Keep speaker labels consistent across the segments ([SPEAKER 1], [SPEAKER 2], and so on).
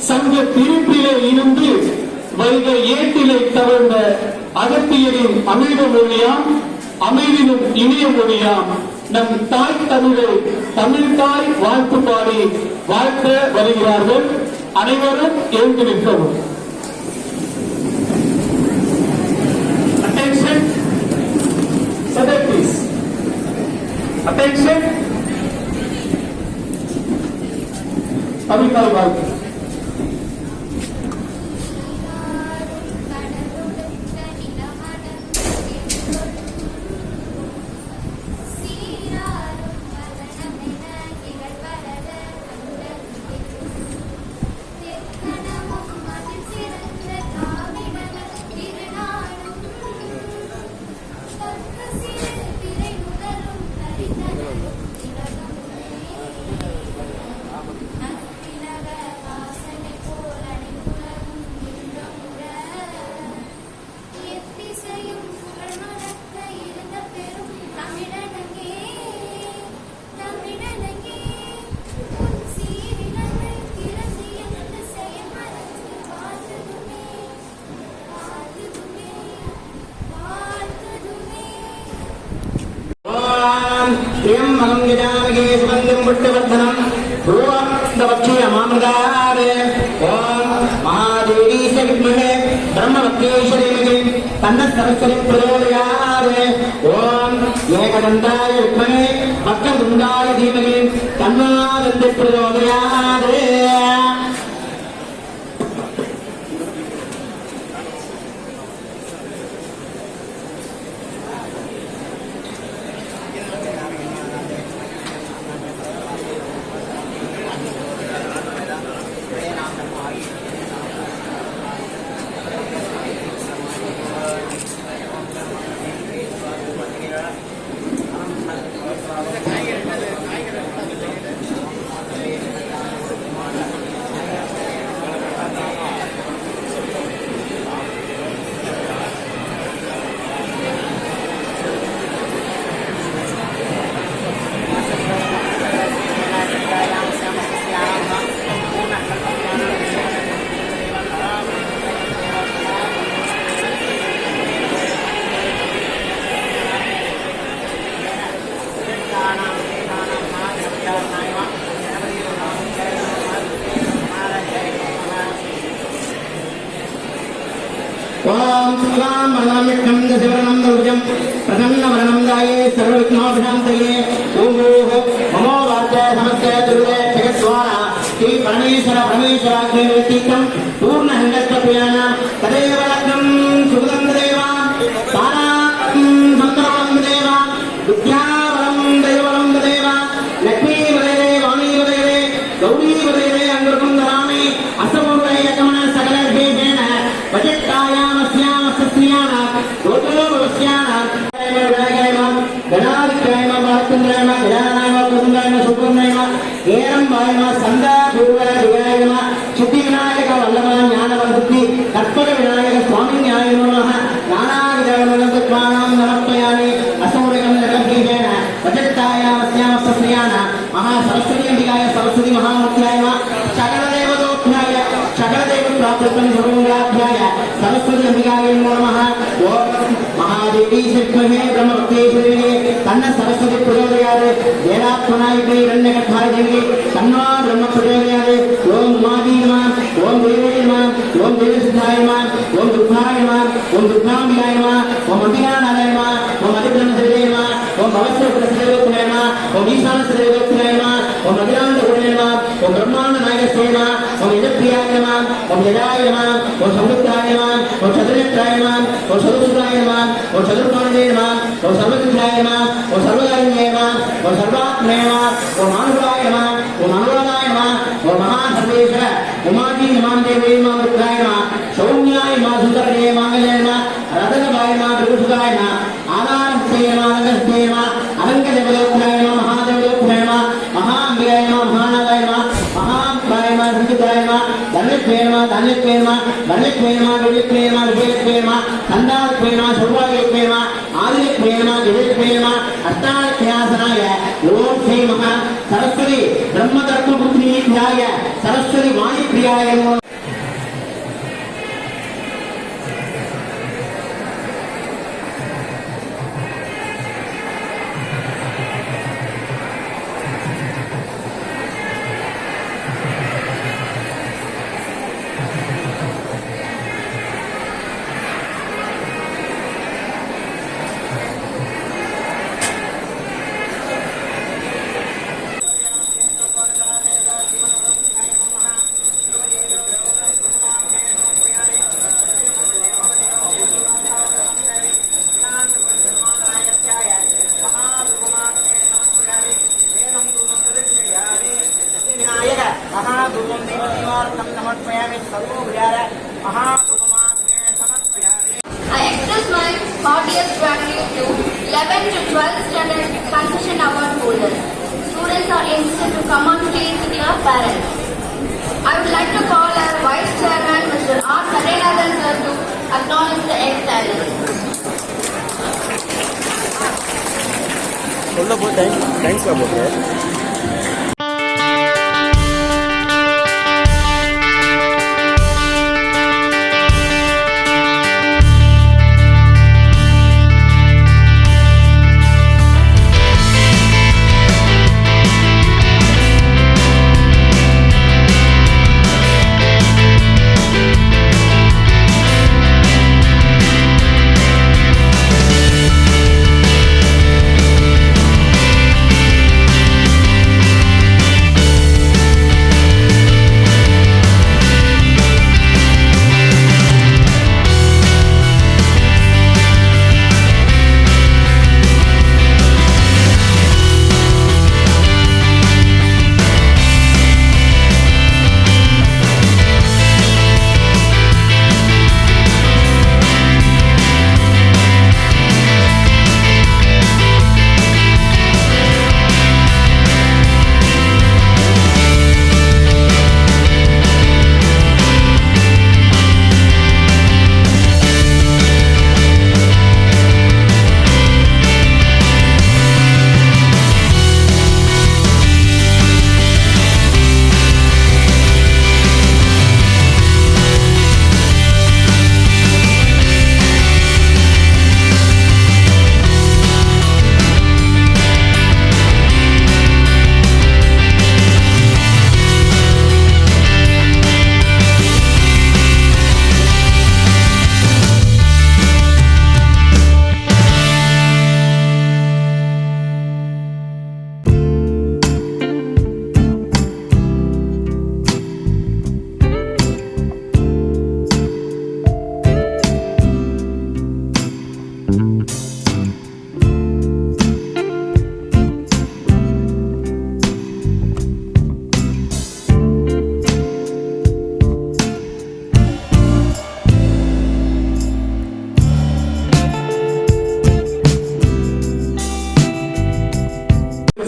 [SPEAKER 1] சங்க திருப்பிலே இருந்து வைக ஏட்டிலை தவழ்ந்த அகத்தியரின் அமிழ்த மொழியாம் அமைதியும் இனிய மொழியாம் நம் தாய் தமிழை தமிழ்தாய் வாழ்த்து பாடி வாழ்த்த வருகிறார்கள். அனைவரும் எழுந்து நிற்கவும். Attention, please. Attention. தமிழ்தாய் வாழ்த்து. तन्न सरस्वती प्रचोदयात् ओम एकदंताय विद्महे वक्रतुंडाय धीमहि तन्नो दन्ति प्रचोदयात् प्रसन्नवरणं गाये सर्वविघ्नोपशान्तये ओम ममो वाच्य समस्ते दुर्गे जगद्वारा श्री परमेश्वर परमेश्वराग्नितीर्थं पूर्णहङ्गत्वप्रियाण तदेव लग्नं सुगतं देव तारां सन्दर्भं देव विद्यावरं दैववरं देव लक्ष्मी वदेवे वाणी वदेवे गौरी वदेवे अङ्गुरकुन्दरामि असपूर्वैकमन सकल भेदेन वजत्तायामस्यामस्त्रियाण गोत्रो भवस्याण गणाधिकायम भारतन्द्रायम गजाननायम कुसुंदायम सुब्रह्मण्यम ஏரம்பாயம சந்தா பூர்வ விநாயகம சித்தி விநாயக வல்லம ஞானவந்துத்தி கற்பக விநாயக சுவாமி ஞாயினோம நானாவிதவனந்துத்வானாம் நமப்பயாமி அசௌரகம் லகபீஜேன வஜத்தாயாமஸ்யாமஸ்திரியான மகா சரஸ்வதி அம்பிகாய சரஸ்வதி மகாமுக்யாயம சகல தேவதோத்யாய சகல தேவ பிராப்தம் சர்வமங்களாத்யாய சரஸ்வதி அம்பிகாய நமः ஓம் महादेवी श्रीमहे ब्रह्मवतेश्वरी तन्न सरस्वती प्रचोदयात् वेदात्मनाय हिरण्यगर्भाय देवी तन्नो ब्रह्म प्रचोदयात् ओम उमादि नमः ओम देवी नमः ओम देवसिद्धाय नमः ओम दुर्गाय नमः ओम दुर्गाम्बिकाय नमः ओम अम्बिकानाथाय नमः ओम अधिब्रह्मदेवाय नमः ओम भवस्वप्रसदेवाय नमः ओम ईशानसदेवाय नमः ओम अभिरामदेवाय नमः ओम ब्रह्माण्डनायकस्यै नमः ओम यजप्रियाय नमः ओम यजाय नमः ओम समृद्धाय नमः ओम चतुर्नेत्राय नमः ओम सदुसुराय नमः ओम चतुर्पाणिने नमः ओम सर्वविद्याय नमः ओम सर्वकारिण्ये नमः ओम सर्वात्मने नमः ओम मानुषाय नमः ओम अनुराधाय नमः ओम महासर्वेश्वर उमाजी नमः देवी नमः रुद्राय नमः सौम्याय नमः सुंदरने मांगल्ये नमः रतनभाय नमः त्रिपुराय नमः आधारस्ते नमः अनगस्ते नमः अनंगदेवलोकनाय नमः महादेवलोकनाय नमः महाअम्बिकाय नमः महानाथाय नमः महाकाय नमः संगीताय नमः धन्यत्वे नमः धन्यत्वे नमः धन्यत्वे नमः विजयत्वे नमः विजयत्वे नमः नंदात्वे नमः सौभाग्यत्वे नमः आदित्वे नमः दिव्यत्वे नमः अष्टादशासनाय
[SPEAKER 2] I express my heartiest gratitude to 11 to 12 standard concession award holders. Students are insisted to come on stage with your parents. I would like to call our Vice Chairman, Mr. R. Satyanathan sir, to acknowledge the ex-talents.
[SPEAKER 3] Thanks போட்டு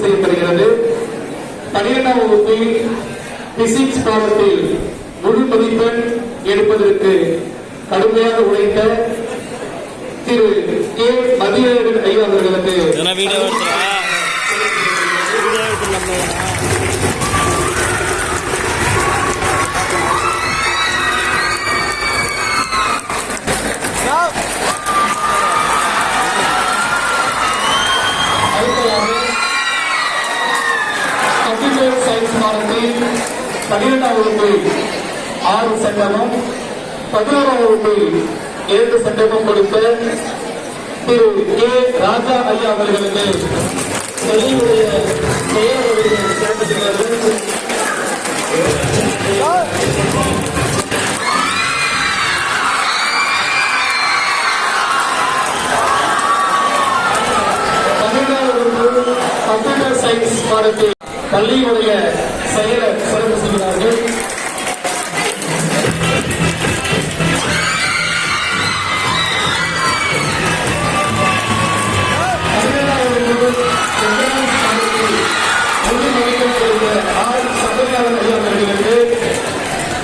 [SPEAKER 4] செய்யப்படுகிறது. 12ஆம் வகுப்பில் physics பாடத்தில் முழு மதிப்பெண் எடுப்பதற்கு கடுமையாக உழைத்த திரு கே மதியழகன் ஐயா அவர்களுக்கு கம்ப்யூட்டர் சயின்ஸ் பாடத்தில் 12ஆம் வகுப்பில் 6 சட்டமும் 11ஆம் வகுப்பில் 2 சட்டமும் கொடுத்த திரு கே ராஜா ஐயா அவர்களுக்கு பள்ளியுடைய பெயருடைய சேர்ந்திருக்கிறது. கம்ப்யூட்டர் சயின்ஸ் பாடத்தில் பள்ளியுடைய செயலர் சிறப்பு செய்கிறார்கள்.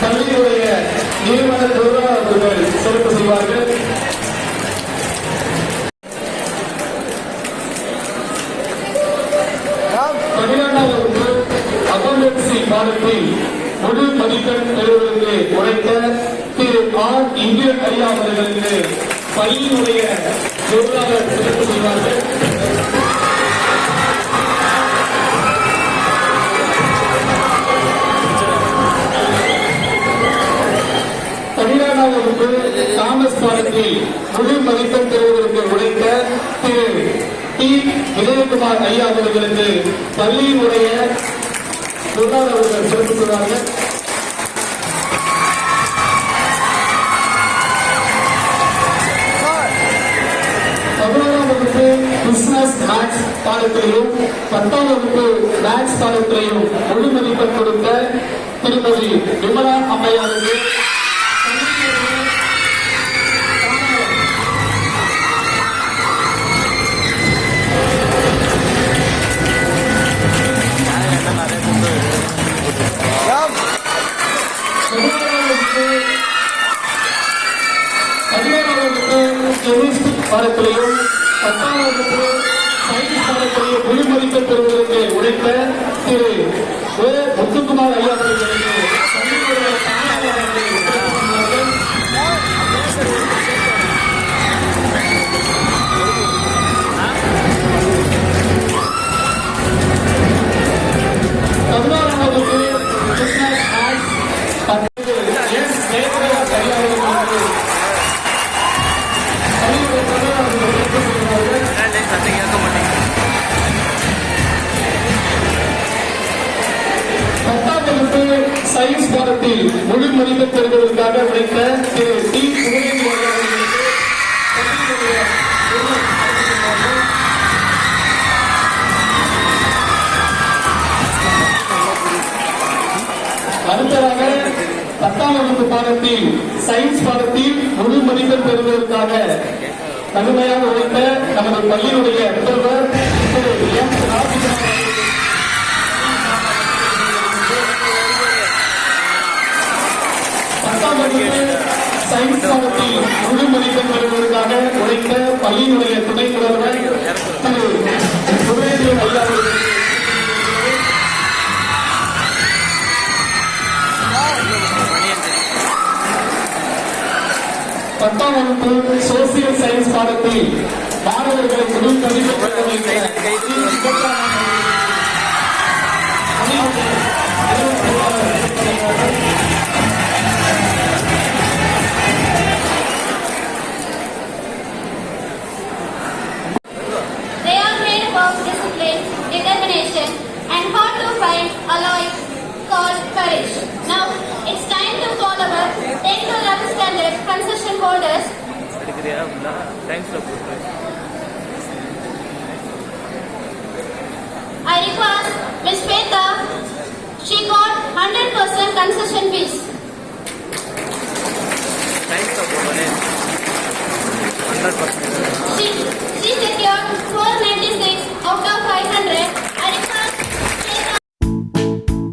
[SPEAKER 4] பள்ளியுடைய நிறுவன அவர்கள் சிறப்பு செய்வார்கள். அக்கௌண்டன்சி பாடத்தில் முழு மதிப்பெண் பெறுவதற்கு உழைத்த திரு ஆர் இந்தியன் ஐயா அவர்களுக்கு பள்ளியினுடைய பொருளாளர் சிறப்பு செய்வார்கள். 12ஆம் வகுப்பு தாமஸ் பாடத்தில் முழு மதிப்பெண் பெறுவதற்கு உழைத்த திரு டி விஜயகுமார் ஐயா அவர்களுக்கு பள்ளியினுடைய பொருளாளர்கள் சிறப்பு செய்வார்கள். 11ஆம் வகுப்பு பிசினஸ் மேத்ஸ் பாடத்திலையும் 10ஆம் வகுப்பு மேத்ஸ் பாடத்திலையும் முழு மதிப்பெண் கொடுத்த திருமதி விமலா அம்மையாருக்கு பாடத்திலையும் 10ஆம் வகுப்பு சயின்ஸ் பாடத்திலேயே முழு மதிப்பெண் பெறுவதற்கு உழைத்த திரு ஓ. முத்துக்குமார் ஐயா அவர்களுக்கு பள்ளியுடைய தாளாளர்களை உரையாற்றினார்கள். 11ஆம் வகுப்பு பிசினஸ் ஆர்ட்ஸ் எஸ். ஜெயபிரகாஷ் ஐயா அவர்களுக்கு பள்ளியுடைய தாளாளர்களை உரையாற்றினார்கள்.
[SPEAKER 3] சத்தம் கேட்க மாட்டேங்குது.
[SPEAKER 4] 10ஆம் வகுப்பு சயின்ஸ் பாடத்தில் முழு மதிப்பெண் பெறுவதற்காக உழைத்த திரு டி. குமரேந்தி ஐயா அவர்களுக்கு பள்ளியுடைய விருது அடுத்ததாக 10ஆம் வகுப்பு பாடத்தில் சயின்ஸ் பாடத்தில் முழு மதிப்பெண் பெறுவதற்காக கடுமையாக உழைத்த நமது பள்ளியினுடைய முதல்வர் திரு எம். ராஜிகன் அவர்களுக்கு 10ஆம் வகுப்பு சயின்ஸ் பாடத்தில் முழு மதிப்பெண் பெறுவதற்காக உழைத்த பள்ளியினுடைய துணை முதல்வர் திரு சுரேந்திர ஐயா அவர்களுக்கு 10ஆம் வகுப்பு சோசியல் சயின்ஸ் பாடத்தில் மாணவர்களை முழு மதிப்பெண் பெற வைத்த T. Subhadra
[SPEAKER 2] They are made up of discipline, determination, and hard to find alloy called courage. Now, it's time to call our 10th to 11th standard concession holders.
[SPEAKER 3] எடுக்கிறியா தேங்க்ஸ்ல போட்டு
[SPEAKER 2] I request Miss Shweta. She got 100% concession fees.
[SPEAKER 3] தேங்க்ஸ்ல போடுறேன் 100%.
[SPEAKER 2] She secured 496 out of 500. I request Shweta.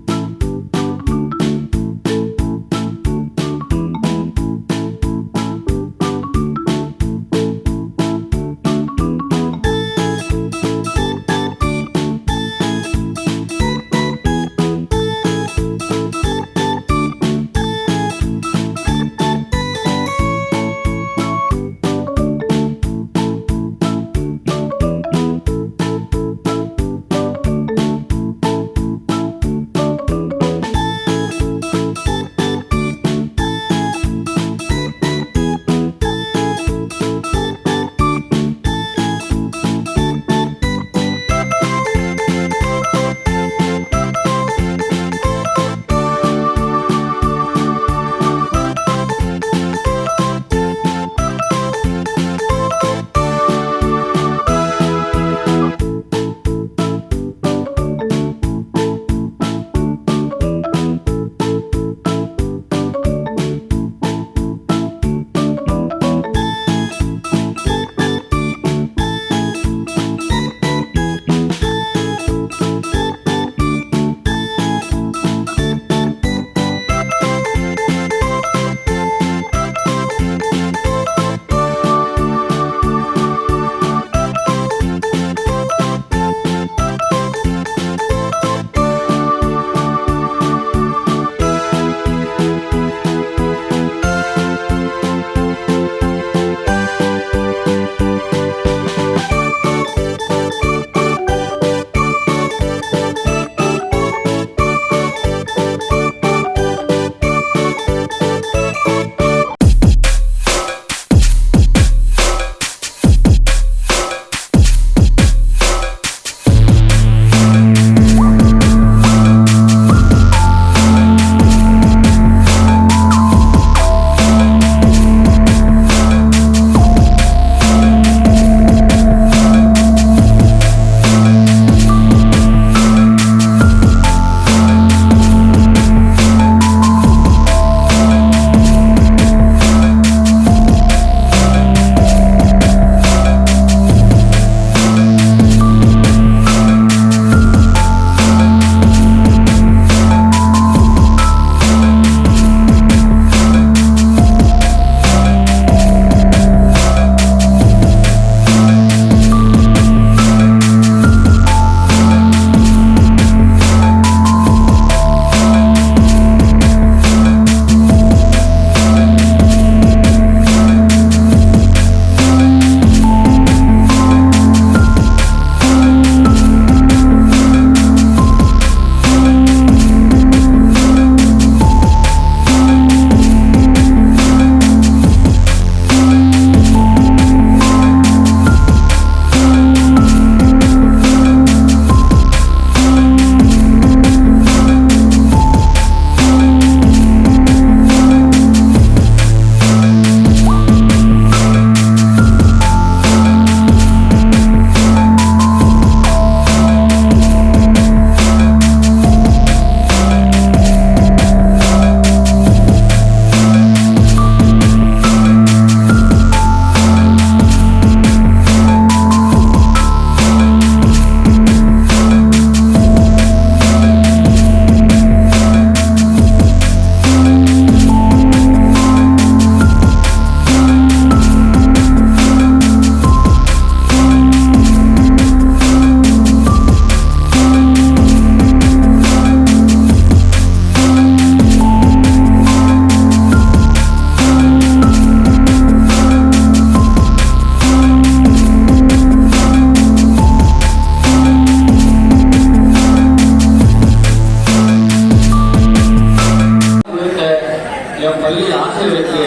[SPEAKER 4] ஆசிரியர்களுக்கு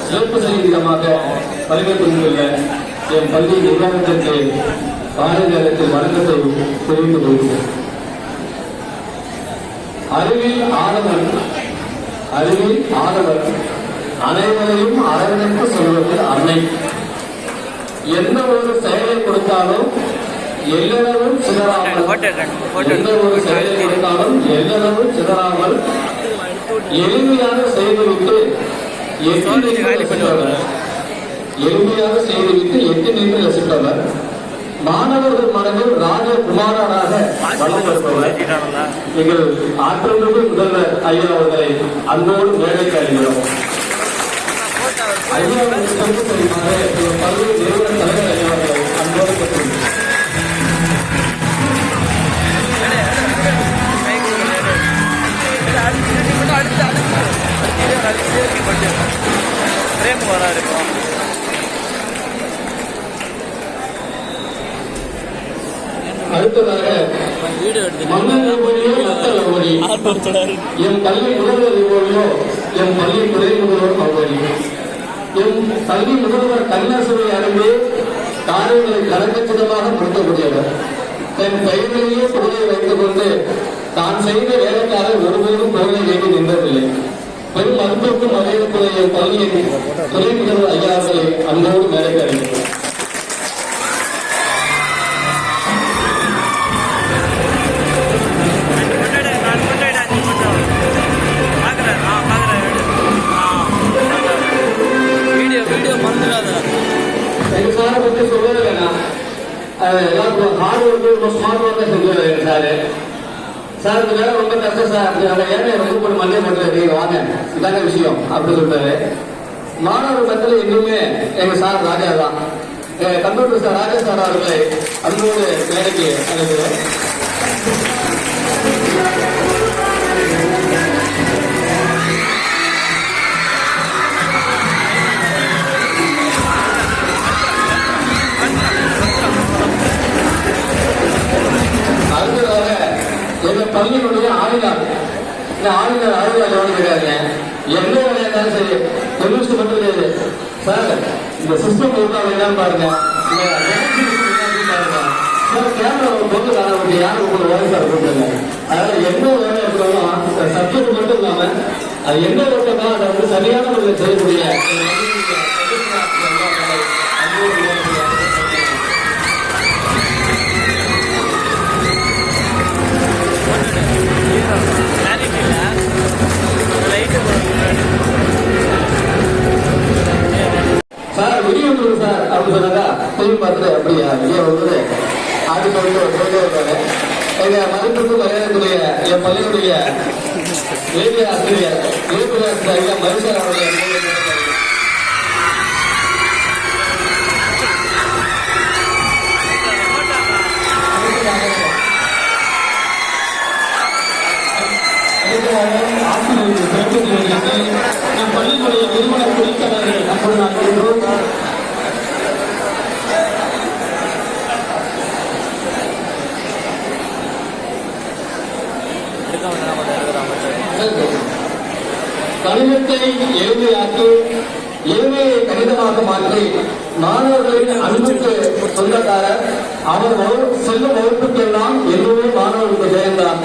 [SPEAKER 4] சிறப்பு செய்திகமாக வருகை புரிந்துள்ள என் பள்ளி நிர்வாகத்திற்கு காலை நேரத்தில் வணக்கத்தை தெரிவித்துக் கொள்கிறேன். அறிவில் ஆதவன் அனைவரையும் அரவணைத்து சொல்வது அன்னை. எந்த ஒரு செயலை கொடுத்தாலும் எல்லளவும் சிதறாமல் எளிமையாக செய்துவிட்டு எட்டு நின்று ரசிப்பவர் மாணவர்கள் மனதில் ராஜகுமாரனாக வளம் வருபவர் எங்கள் ஆற்றல்மிகு முதல்வர் ஐயா அவர்களை அன்போடு மேடைக்கு அழைக்கிறோம். ஐயாவுடைய சிறப்பு செய்யுமாறு பல்வேறு நிறுவன தலைவர் ஐயா அவர்களை அன்போடு பெற்றுள்ளோம். அடுத்ததாக மன்னன் எவ்வளியோ மக்கள் அவ்வளி, என் பள்ளி முதல்வர் எவ்வளியோ என் பள்ளி துறை முதல்வர் அவ்வளி. என் பள்ளி முதல்வர் கன்னியாசுவை அறிந்து காரியங்களை கலக்கச்சிதமாக பொருத்தக்கூடியவர். தன் கைகளிலேயே பொருளை வைத்துக் கொண்டு தான் செய்த வேலைக்காக ஒருபோதும் பொருளை வேண்டி நின்றதில்லை. பெரும் அன்புக்கும் மரியாதைக்குரிய பள்ளியின் துறை முதல்வர் ஐயாக்களை அன்போடு மேடைக்கு அழைக்கிறோம். சொல்லவே வேணாம், எல்லாருக்கும் ஹார்ட் ஒர்க்கு ஸ்மார்ட் ஒர்க்கை செஞ்சு சார். சார் இந்த வேலை ரொம்ப கஷ்டம் சார், அந்த ஏழை ரொம்ப போட்டு மண்டே மட்டும் நீங்க வாங்க, இதாங்க விஷயம் அப்படின்னு சொல்லிட்டாரு. மாணவர் மத்தியில் இன்னுமே எங்க சார் ராஜா தான், கம்ப்யூட்டர் சார் ராஜா சார் அவர்களை அன்போடு வேலைக்கு அனுப்புகிறேன். அடுத்ததாக எங்க பள்ளியினுடைய ஆளுநர், இந்த ஆளுநர் அலுவலகம் கிடையாதுங்க, எந்த வேலையா இருந்தாலும் சரி கம்யூனிஸ்ட் மட்டும் கிடையாது சார். இந்த சிஸ்டம் என்னன்னு பாருங்க, கேமரா பொண்ணு காண யாரும் உங்களை வேலை சார் கொடுத்தாங்க. அதனால எந்த வேலை இருந்தாலும் சப்ஜெக்ட் மட்டும் இல்லாம அது எந்த ஒருத்தா அதை வந்து சரியான முறையில் செய்யக்கூடிய சார் வெளியே வந்துடும் சார் அப்படின்னு சொன்னாக்கா திரும்பி பார்த்துட்டு அப்படியா வெளியே வந்தது அது சொல்லிட்டு போயிட்டே இருக்காரு. எங்க மதிப்புக்கு மரியாதைக்குரிய என் பள்ளியுடைய இலக்கிய ஆசிரியர் ஐயா மருசார் அவருடைய ஆசிரியர்களுக்கு சிறப்பு நம் பள்ளியினுடைய நிறுவன குறித்தவர்கள் அப்போது நான் சொல்கிறோம். கணிதத்தை எளிமையாக்கி எளிமையை கணிதமாக மாற்றி மாணவர்களின் அன்புக்கு சொந்தக்காரர். அவர் செல்லும் வகுப்புக்கெல்லாம் எல்லோருமே மாணவர்களுக்கு ஜெயந்தான்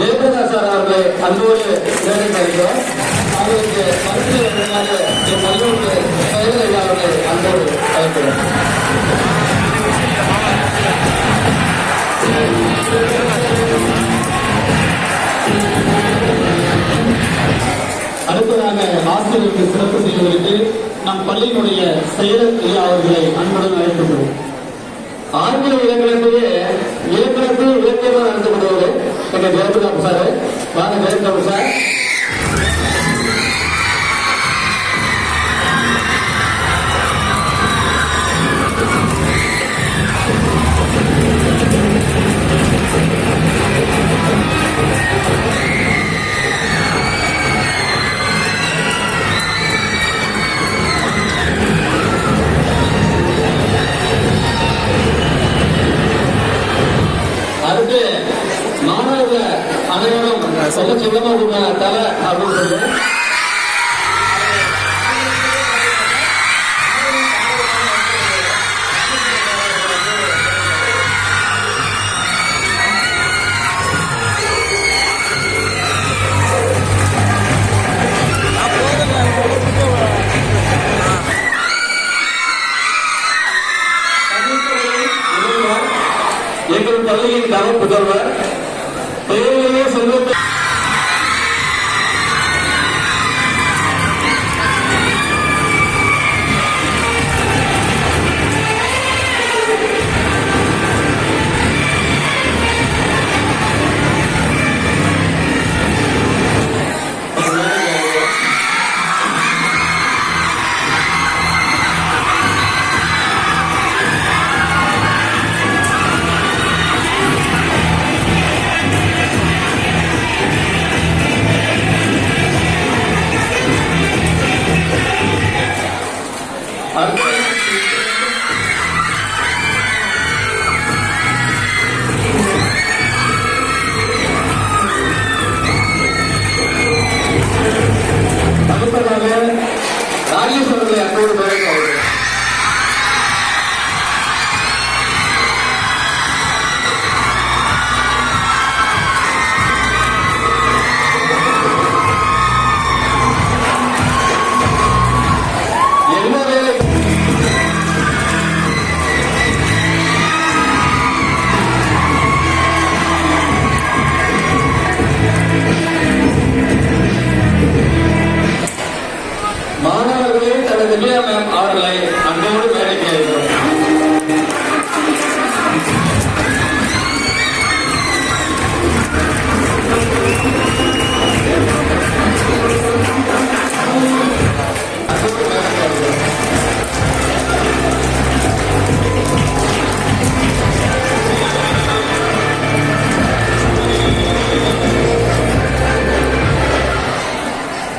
[SPEAKER 4] ஜெயபிரதா சார் அவர்களை அன்போடு நேரிடுகிறோம். அவருக்கு மருத்துவ என் பள்ளியோடு செயல் அவர்களை அன்போடு அழைக்கிறோம். அடுத்ததாக ஆசிரியருக்கு சிறப்பு செய்வதற்கு நம் பள்ளியினுடைய செயலர் ஐயா அவர்களை அன்புடன் அழைக்கின்றோம். ஆங்கில இலக்கணத்தையே இலக்கணத்தை இலக்கியமாக நடத்தப்படுவது எங்க ஜெயபிரதாப் சார். வாங்க ஜெயபிரதாப் சார். அடுத்து மாணவர்கள் அனைவரும் சொல்ல சொல்லமா தலை அப்படின்னு சொல்லி பள்ளியின் தவ புதல்வர் பெயரிலேயே செல்வத்தை அடுத்ததாக ராஜேஷ் அவர்களை அன்போடு பேசுகிறார்கள். என்ன வேலை மாணவர்களே தனது விஜயா மேம் அவர்களை அன்போடு வேலைக்கு அழைக்கிறோம்.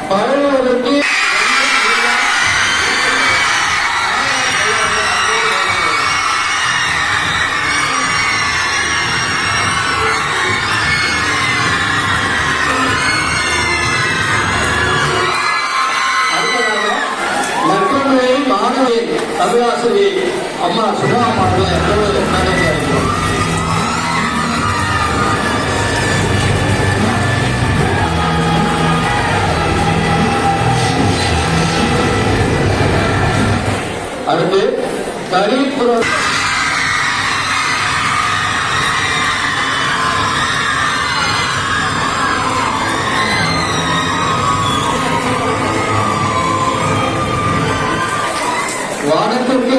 [SPEAKER 4] பழகுவதற்கு மற்றொரு மாணவி தமிழாசிரியர் அம்மா சுதா அவர்களை எப்போது மேடைக்கு அழைக்கிறோம். அடுத்து கரீபுரம் வானத்திற்கு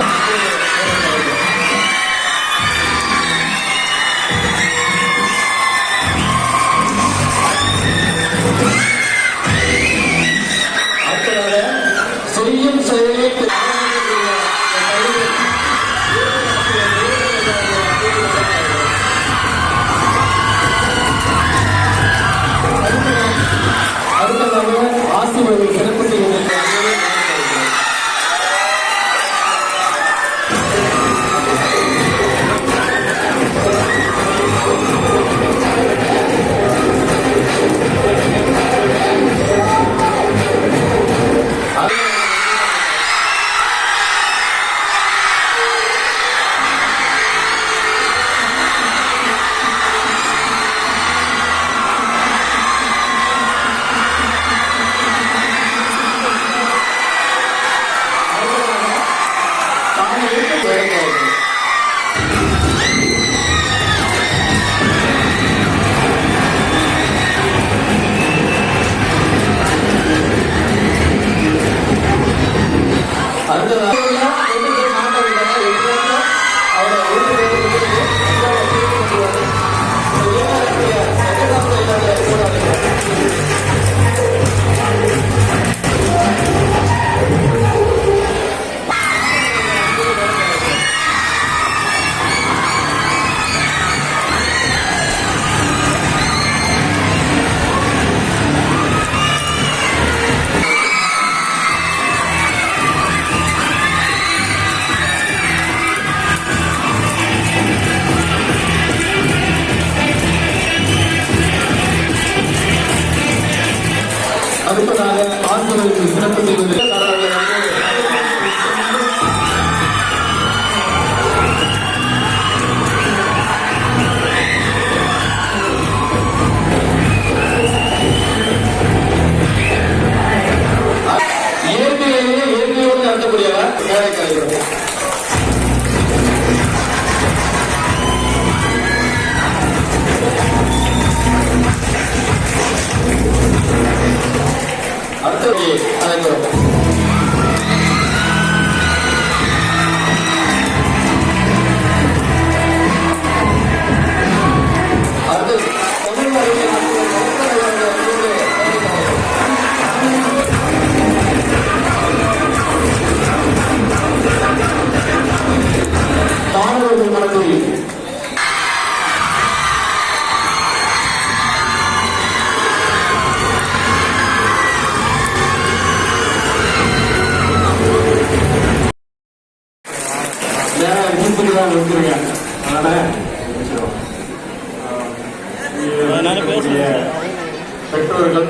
[SPEAKER 5] பெற்றோர்கள்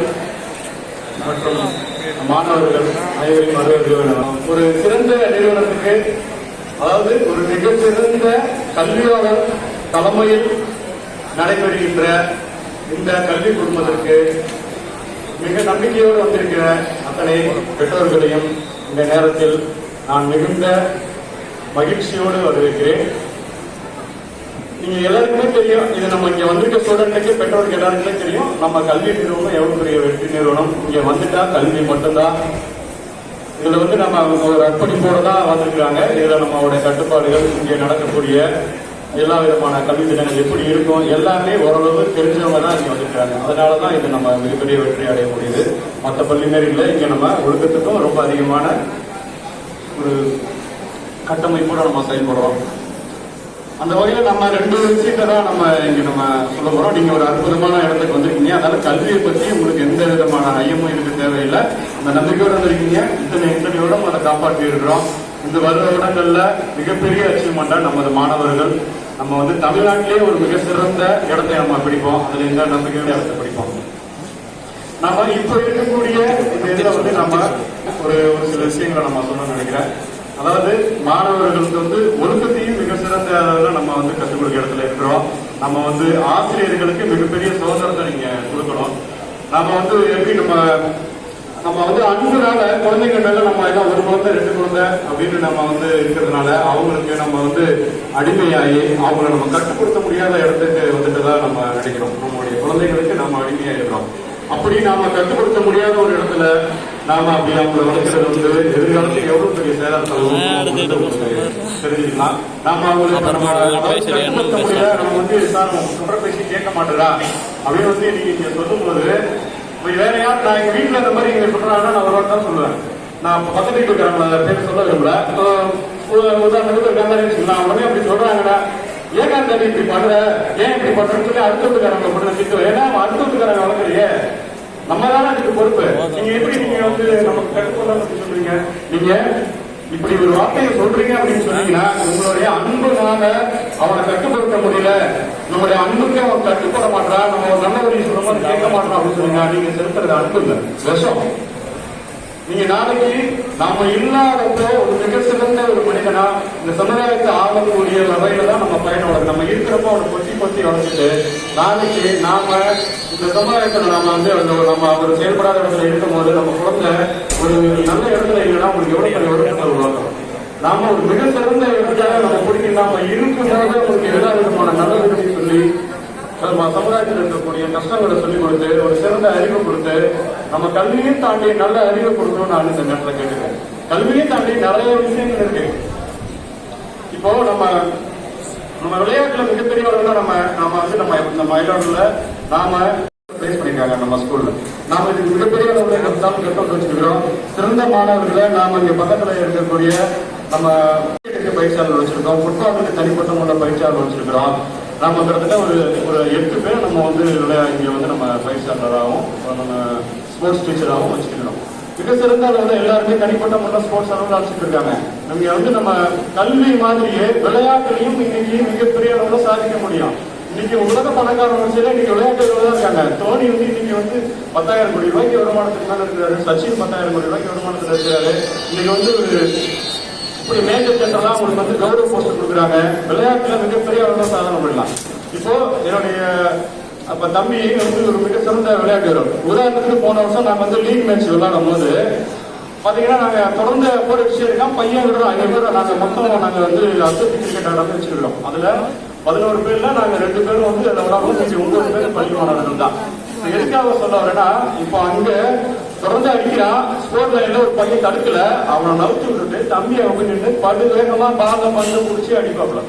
[SPEAKER 5] மற்றும் மாணவர்கள் அனைவரையும் வரவேற்கிறோம். ஒரு சிறந்த நிறுவனத்துக்கு, அதாவது ஒரு மிக சிறந்த கல்வியாளர் தலைமையில் நடைபெறுகின்ற இந்த கல்வி குடும்பத்திற்கு மிக நம்பிக்கையோடு வந்திருக்கிற அத்தனை பெற்றோர்களையும் இந்த நேரத்தில் நான் மிகுந்த மகிழ்ச்சியோடு வரவேற்கிறேன். நீங்க எல்லாருக்குமே தெரியும், இது நம்ம இங்க வந்திருக்க ஸ்டூடெண்ட்டுக்கு, பெற்றோருக்கு எல்லாருக்குமே தெரியும், நம்ம கல்வி நிறுவனம் எவ்வளவு பெரிய வெற்றி நிறுவனம். இங்க வந்துட்டா கல்வி மட்டும்தான். இதுல வந்து நம்ம ஒரு அர்ப்பணிப்போட தான் வந்திருக்கிறாங்க. இதுல நம்மளுடைய கட்டுப்பாடுகள், இங்கே நடக்கக்கூடிய எல்லா விதமான கல்வி திட்டங்கள் எப்படி இருக்கும் எல்லாமே ஓரளவு தெரிஞ்சவங்க தான் இங்க வந்திருக்காங்க. அதனாலதான் இது நம்ம மிகப்பெரிய வெற்றி அடைய முடியுது. மற்ற பள்ளி மாரி இல்லை, இங்க நம்ம ஒழுக்கத்துக்கும் ரொம்ப அதிகமான ஒரு கட்டமைப்போட நம்ம செயல்படுறோம். அந்த வகையில் நம்ம 2 விஷயத்தை தான் நம்ம இங்க நம்ம சொல்ல போறோம். நீங்க ஒரு அற்புதமான இடத்துக்கு வந்திருக்கீங்க. அதனால கல்வியை பத்தி உங்களுக்கு எந்த விதமான ஐயமும் இருக்க தேவையில்லை. அந்த நம்பிக்கையோட வந்திருக்கீங்க. இத்தனை வருடம் அதை காப்பாற்றி இருக்கிறோம். இந்த வருடங்கள்ல மிகப்பெரிய அச்சீவ்மெண்டா நமது மாணவர்கள் நம்ம வந்து தமிழ்நாட்டிலேயே ஒரு மிக சிறந்த இடத்தை நம்ம பிடிப்போம். அதுல எந்த நம்பிக்கையோட இடத்தை பிடிப்போம். நாம இப்ப இருக்கக்கூடிய இந்த இதுல வந்து நம்ம ஒரு சில விஷயங்களை நம்ம சொல்லணும்னு நினைக்கிறேன். அதாவது மாணவர்களுக்கு வந்து ஒழுக்கத்தையும் மிக சிறந்த அளவில் நம்ம வந்து கற்றுக் கொடுக்க இடத்துல இருக்கிறோம். நம்ம வந்து ஆசிரியர்களுக்கு மிகப்பெரிய சுதந்திரத்தை நீங்க கொடுக்கணும். நம்ம வந்து எப்படி நம்ம வந்து அன்புனால குழந்தைங்க மேல நம்ம எல்லாம் ஒரு குழந்தை 2 குழந்தை அப்படின்னு நம்ம வந்து இருக்கிறதுனால அவங்களுக்கு நம்ம வந்து அடிமையாகி அவங்கள நம்ம கட்டுப்படுத்த முடியாத இடத்துக்கு வந்துட்டு தான் நம்ம நினைக்கிறோம். நம்மளுடைய குழந்தைகளுக்கு நம்ம அடிமையாகிறோம். அப்படி நாம கட்டுப்படுத்த முடியாத ஒரு இடத்துல நாம அப்படி அவங்களை வளர்க்கிறது வந்து எதிர்காலத்துக்கு எவ்வளவு பெரிய சேதாரத்தை தெரிஞ்சுக்கலாம். நாம அவங்களுக்கு கட்டுப்படுத்த முடியல, நம்ம வந்து சார் சொல்ற பேசி கேட்க மாட்டேறா அப்படின்னு வந்து நீங்க சொல்லும் போது வேற யார், நான் எங்க வீட்டுல இந்த மாதிரி இங்க சொல்றாங்கன்னா நான் ஒரு வாரம் தான் சொல்லுவேன். நான் பக்கத்து வீட்டு இருக்கிறவங்கள பேர் சொல்ல விரும்பல. உதாரணத்துக்கு இருக்காங்க, நான் உடனே அப்படி சொல்றாங்கடா, ஏன் அந்த இப்படி பண்ற, ஏன் இப்படி பண்றேன்னு சொல்லி அடுத்த வீட்டுக்காரங்க பண்ண திட்டுவேன். ஏன்னா அடுத்த வீட்டுக்காரங்க வளர்க்குறியே, நம்ம தானே அதுக்கு பொறுப்பு. நீங்க எப்படி நீங்க வந்து நமக்கு கட்டுப்படலாம் சொல்றீங்க? நீங்க இப்படி ஒரு வார்த்தையை சொல்றீங்க அப்படின்னு சொன்னீங்கன்னா உங்களுடைய அன்புனால அவனை கட்டுப்படுத்த முடியல, நம்மளுடைய அன்புக்கு அவன் கட்டுப்பட மாட்டான், நம்ம ஒரு நல்ல வழி சொல்லும்போது கேட்க மாட்டான் அப்படின்னு சொன்னீங்க. நீங்க செலுத்துறது அன்பு இல்லை, விஷம். நீங்க நாளைக்கு நாம இல்லாதப்போ ஒரு மிக சிறந்த ஒரு மனிதனா இந்த சமுதாயத்தை ஆகக்கூடிய வகையில தான் நம்ம பயணம். நம்ம இருக்கிறப்போ அவனை கொத்தி வளர்த்துட்டு நாளைக்கு நாம இந்த சமுதாயத்துல நாம வந்து நம்ம ஒரு செயல்படாத இடத்துல இருக்கும் போது நம்ம குழந்தை ஒரு நல்ல இடத்துல இல்லைன்னா உங்களுக்கு எவ்வளவு பெரிய ஒழுக்கத்தை உருவாக்கும். நாம ஒரு மிக சிறந்த இடத்துல நம்ம பிடிக்கும், நாம இருக்கும்போது உங்களுக்கு எல்லா விதமான நல்ல விதத்தையும் சொல்லி சமுதாயத்தில் இருக்கக்கூடிய கஷ்டங்களை சொல்லிக் கொடுத்து ஒரு சிறந்த அறிவு கொடுத்து நம்ம கல்வியும் தாண்டி நல்ல அறிவை கொடுக்கணும்னு நான் இந்த நேரத்தில் கேட்டுக்கிறேன். கல்வியும் தாண்டி நிறைய விஷயங்கள் இருக்கு. இப்போ நம்ம விளையாட்டுல மிகப்பெரியவர்கள் நம்ம வந்து நம்ம மயிலாடுல நாம பிளேஸ் பண்ணிருக்காங்க. நம்ம ஸ்கூல்ல நாம இதுக்கு மிகப்பெரிய கட்டணம் வச்சிருக்கிறோம். சிறந்த மாணவர்களை நாம இங்க பக்கத்துல இருக்கக்கூடிய நம்ம பயிற்சியாளர் வச்சிருக்கோம். ஃபுட்பாலுக்கு தனிப்பட்ட முறை பயிற்சியாளர் வச்சிருக்கிறோம். நாம கிட்டத்தட்ட ஒரு 8 பேர் நம்ம வந்து இங்க வந்து நம்ம பயிற்சியாளராகவும் நம்ம ஸ்போர்ட்ஸ் டீச்சராகவும் வச்சுக்கிறோம். மிக சிறந்த அளவில் எல்லாருமே தனிப்பட்ட முறையில் ஸ்போர்ட்ஸ் அளவில் வச்சுட்டு இருக்காங்க. நம்ம வந்து நம்ம கல்வி மாதிரியே விளையாட்டுலையும் இன்னைக்கு மிகப்பெரிய அளவில் சாதிக்க முடியும். இன்னைக்கு உலக பணக்கார வரிசையில இன்னைக்கு விளையாட்டுகள் தான் இருக்காங்க. தோனி வந்து இன்னைக்கு வந்து 10,000 கோடி ரூபாய்க்கு வருமானத்துக்கு மேல இருக்கிறாரு. சச்சின் 10,000 கோடி ரூபாய்க்கு வருமானத்துல இருக்கிறாரு. இன்னைக்கு வந்து இப்படி மேஜர் ஜெனரலா உங்களுக்கு வந்து கௌரவ போஸ்ட் கொடுக்குறாங்க. விளையாட்டுல மிகப்பெரிய அளவில் சாதனை பண்ணலாம். இப்போ என்னுடைய தம்பி வந்து ஒரு மிக சிறந்த விளையாட்டு வீரர். உதாரணத்துக்கு போன வருஷம் நாங்க வந்து லீக் மேட்ச் விளையாடும் போது பாத்தீங்கன்னா நாங்க தொடர்ந்து போர் அடிச்சிருக்கோம். பையன் விடுறோம் 5 பேர் நாங்க மொத்தம் நாங்க வந்து அத்லெட்டிக் கிரிக்கெட் ஆட வச்சிருக்கிறோம். அதுல 11 பேர்ல நாங்க 2 பேரும் வந்து அதில் விளையாடுவோம். 9 பேர் பள்ளி மாணவர்கள் தான். எதுக்காக சொல்ல வரேன்னா, இப்போ அங்க தொடர்ந்து அடிக்கிறான், ஸ்போர்ட் லைன்ல ஒரு பையன் தடுக்கல, அவனை நவுத்தி விட்டுட்டு தம்பி அவங்க நின்று படு வேகமா பந்து பிடிச்சி அடிப்பாப்ல.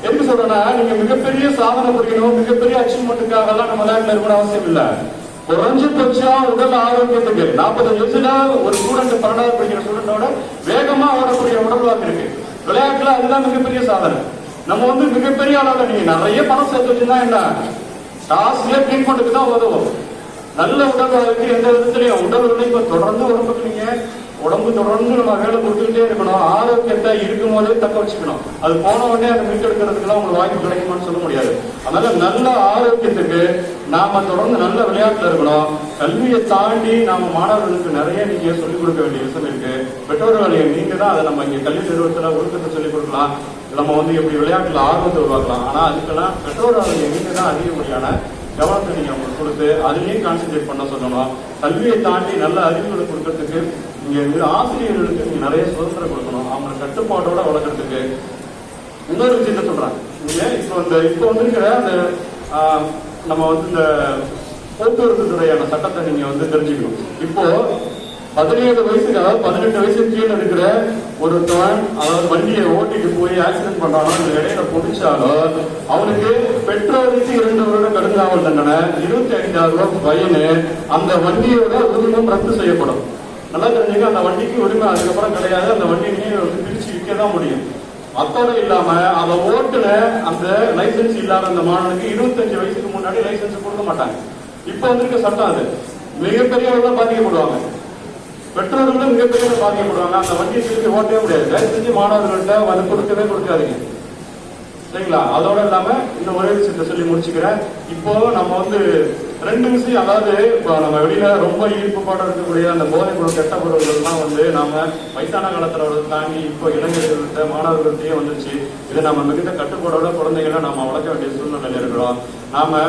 [SPEAKER 5] எதுக்கு சொல்றேன்னா, நீங்க மிகப்பெரிய சாதனை புரியணும், மிகப்பெரிய அச்சீவ்மெண்ட்டுக்காக எல்லாம் நம்ம விளையாட்டுல இருக்கணும் அவசியம் இல்ல. குறைஞ்சபட்சம் உடல் ஆரோக்கியத்துக்கு 45 வயசுல ஒரு ஸ்டூடெண்ட் 12வது படிக்கிற ஸ்டூடெண்டோட வேகமா ஓடக்கூடிய உடல்வாக்கு இருக்கு. விளையாட்டுல அதுதான் மிகப்பெரிய சாதனை. நம்ம வந்து மிகப்பெரிய அளவில் நீங்க நிறைய பணம் சேர்த்து வச்சுன்னா என்ன, காஸ்ட்லியா ட்ரீட்மெண்ட்டுக்கு தான் உதவும். நல்ல உடல் வாழ்க்கை எந்த விதத்திலையும் உடல் உழைப்பை தொடர்ந்து உடம்புக்கு நீங்க உடம்பு தொடர்ந்து நம்ம வேலை கொடுத்துக்கிட்டே இருக்கணும். ஆரோக்கியத்தை இருக்கும் போதே தக்க வச்சுக்கணும். அது போன உடனே அதை மீட்டெடுக்கிறதுக்குலாம் உங்களுக்கு வாய்ப்பு கிடைக்குமான்னு சொல்ல முடியாது. அதனால நல்ல ஆரோக்கியத்துக்கு நாம தொடர்ந்து நல்ல விளையாட்டுல இருக்கணும். கல்வியை தாண்டி நாம மாணவர்களுக்கு நிறைய நீங்க சொல்லிக் கொடுக்க வேண்டிய விஷயம் இருக்கு. பெற்றோர்கள் நீங்க தான் அதை நம்ம இங்க கல்வி நிறுவனத்துல ஒழுக்கத்தை சொல்லிக் கொடுக்கலாம். நம்ம எப்படி விளையாட்டுல ஆர்வத்தை உருவாக்கலாம். ஆனா அதுக்கெல்லாம் பெற்றோர்கள் நீங்க தான் அதிகப்படியான கவனத்தை நீங்க அவங்களுக்கு கொடுத்து அதுலயும் கான்சென்ட்ரேட் பண்ண சொல்லணும். கல்வியை தாண்டி நல்ல அறிவுகளை கொடுக்கறதுக்கு நீங்க ஆசிரியர்களுக்கு நீங்க நிறைய சுதந்திரம் கொடுக்கணும். அவங்களை கட்டுப்பாட்டோட வளர்க்கறதுக்கு. இன்னொரு விஷயத்த சொல்றாங்க, நீங்க இப்போ வந்திருக்கிற அந்த நம்ம இந்த போக்குவரத்து துறையான சட்டத்தை நீங்க தெரிஞ்சுக்கணும். இப்போ 17 வயசுக்கு, அதாவது 18 வயசுக்கு கீழே இருக்கிற ஒருத்தவன், அதாவது வண்டியை ஓட்டிட்டு போய் ஆக்சிடென்ட் பண்றானோ இந்த இடையில பிடிச்சாலோ அவனுக்கு பெற்றோருக்கு 2 வருட கடுங்காவல் தண்டனை, 25,000 ரூபாய் ஃபைனு, அந்த வண்டியோட உரிமம் ரத்து செய்யப்படும். நல்லா தெரிஞ்சுக்க, அந்த வண்டிக்கு உரிமை அதுக்கப்புறம் கிடையாது. அந்த வண்டியை நீங்க பிரிச்சு விற்க தான் முடியும். அத்தோட இல்லாம அதை ஓட்டுன அந்த லைசன்ஸ் இல்லாத அந்த மாணவனுக்கு 25 வயசுக்கு முன்னாடி லைசன்ஸ் கொடுக்க மாட்டாங்க. இப்ப வந்திருக்க சட்டம் அது. மிகப்பெரியவர்கள் பாதிக்கப்படுவாங்க, பெற்றோர்களும் மிகப்பெரிய பாதிக்கப்படுவாங்க. அந்த வண்டியை திருப்பி ஓட்டவே முடியாது. தயவு செஞ்சு மாணவர்கள்ட்ட அதை கொடுக்காதீங்க, சரிங்களா? அதோட இல்லாம இன்னும் ஒரே விஷயத்த சொல்லி முடிச்சுக்கிறேன். இப்போ நம்ம 2 விஷயம், அதாவது இப்போ நம்ம வெளியில ரொம்ப ஈர்ப்புப்பாட இருக்கக்கூடிய அந்த போதை பொருள் கெட்ட பொருள்கள்லாம் நாம வயசான காலத்துல தாண்டி இப்போ இளைஞர்கள்ட்ட மாணவர்கள்ட்டையே வந்துருச்சு. இதை நம்ம மிகுந்த கட்டுப்பாடோட குழந்தைகளை நம்ம வளர்க்க வேண்டிய சூழ்நிலையில இருக்கிறோம். நாம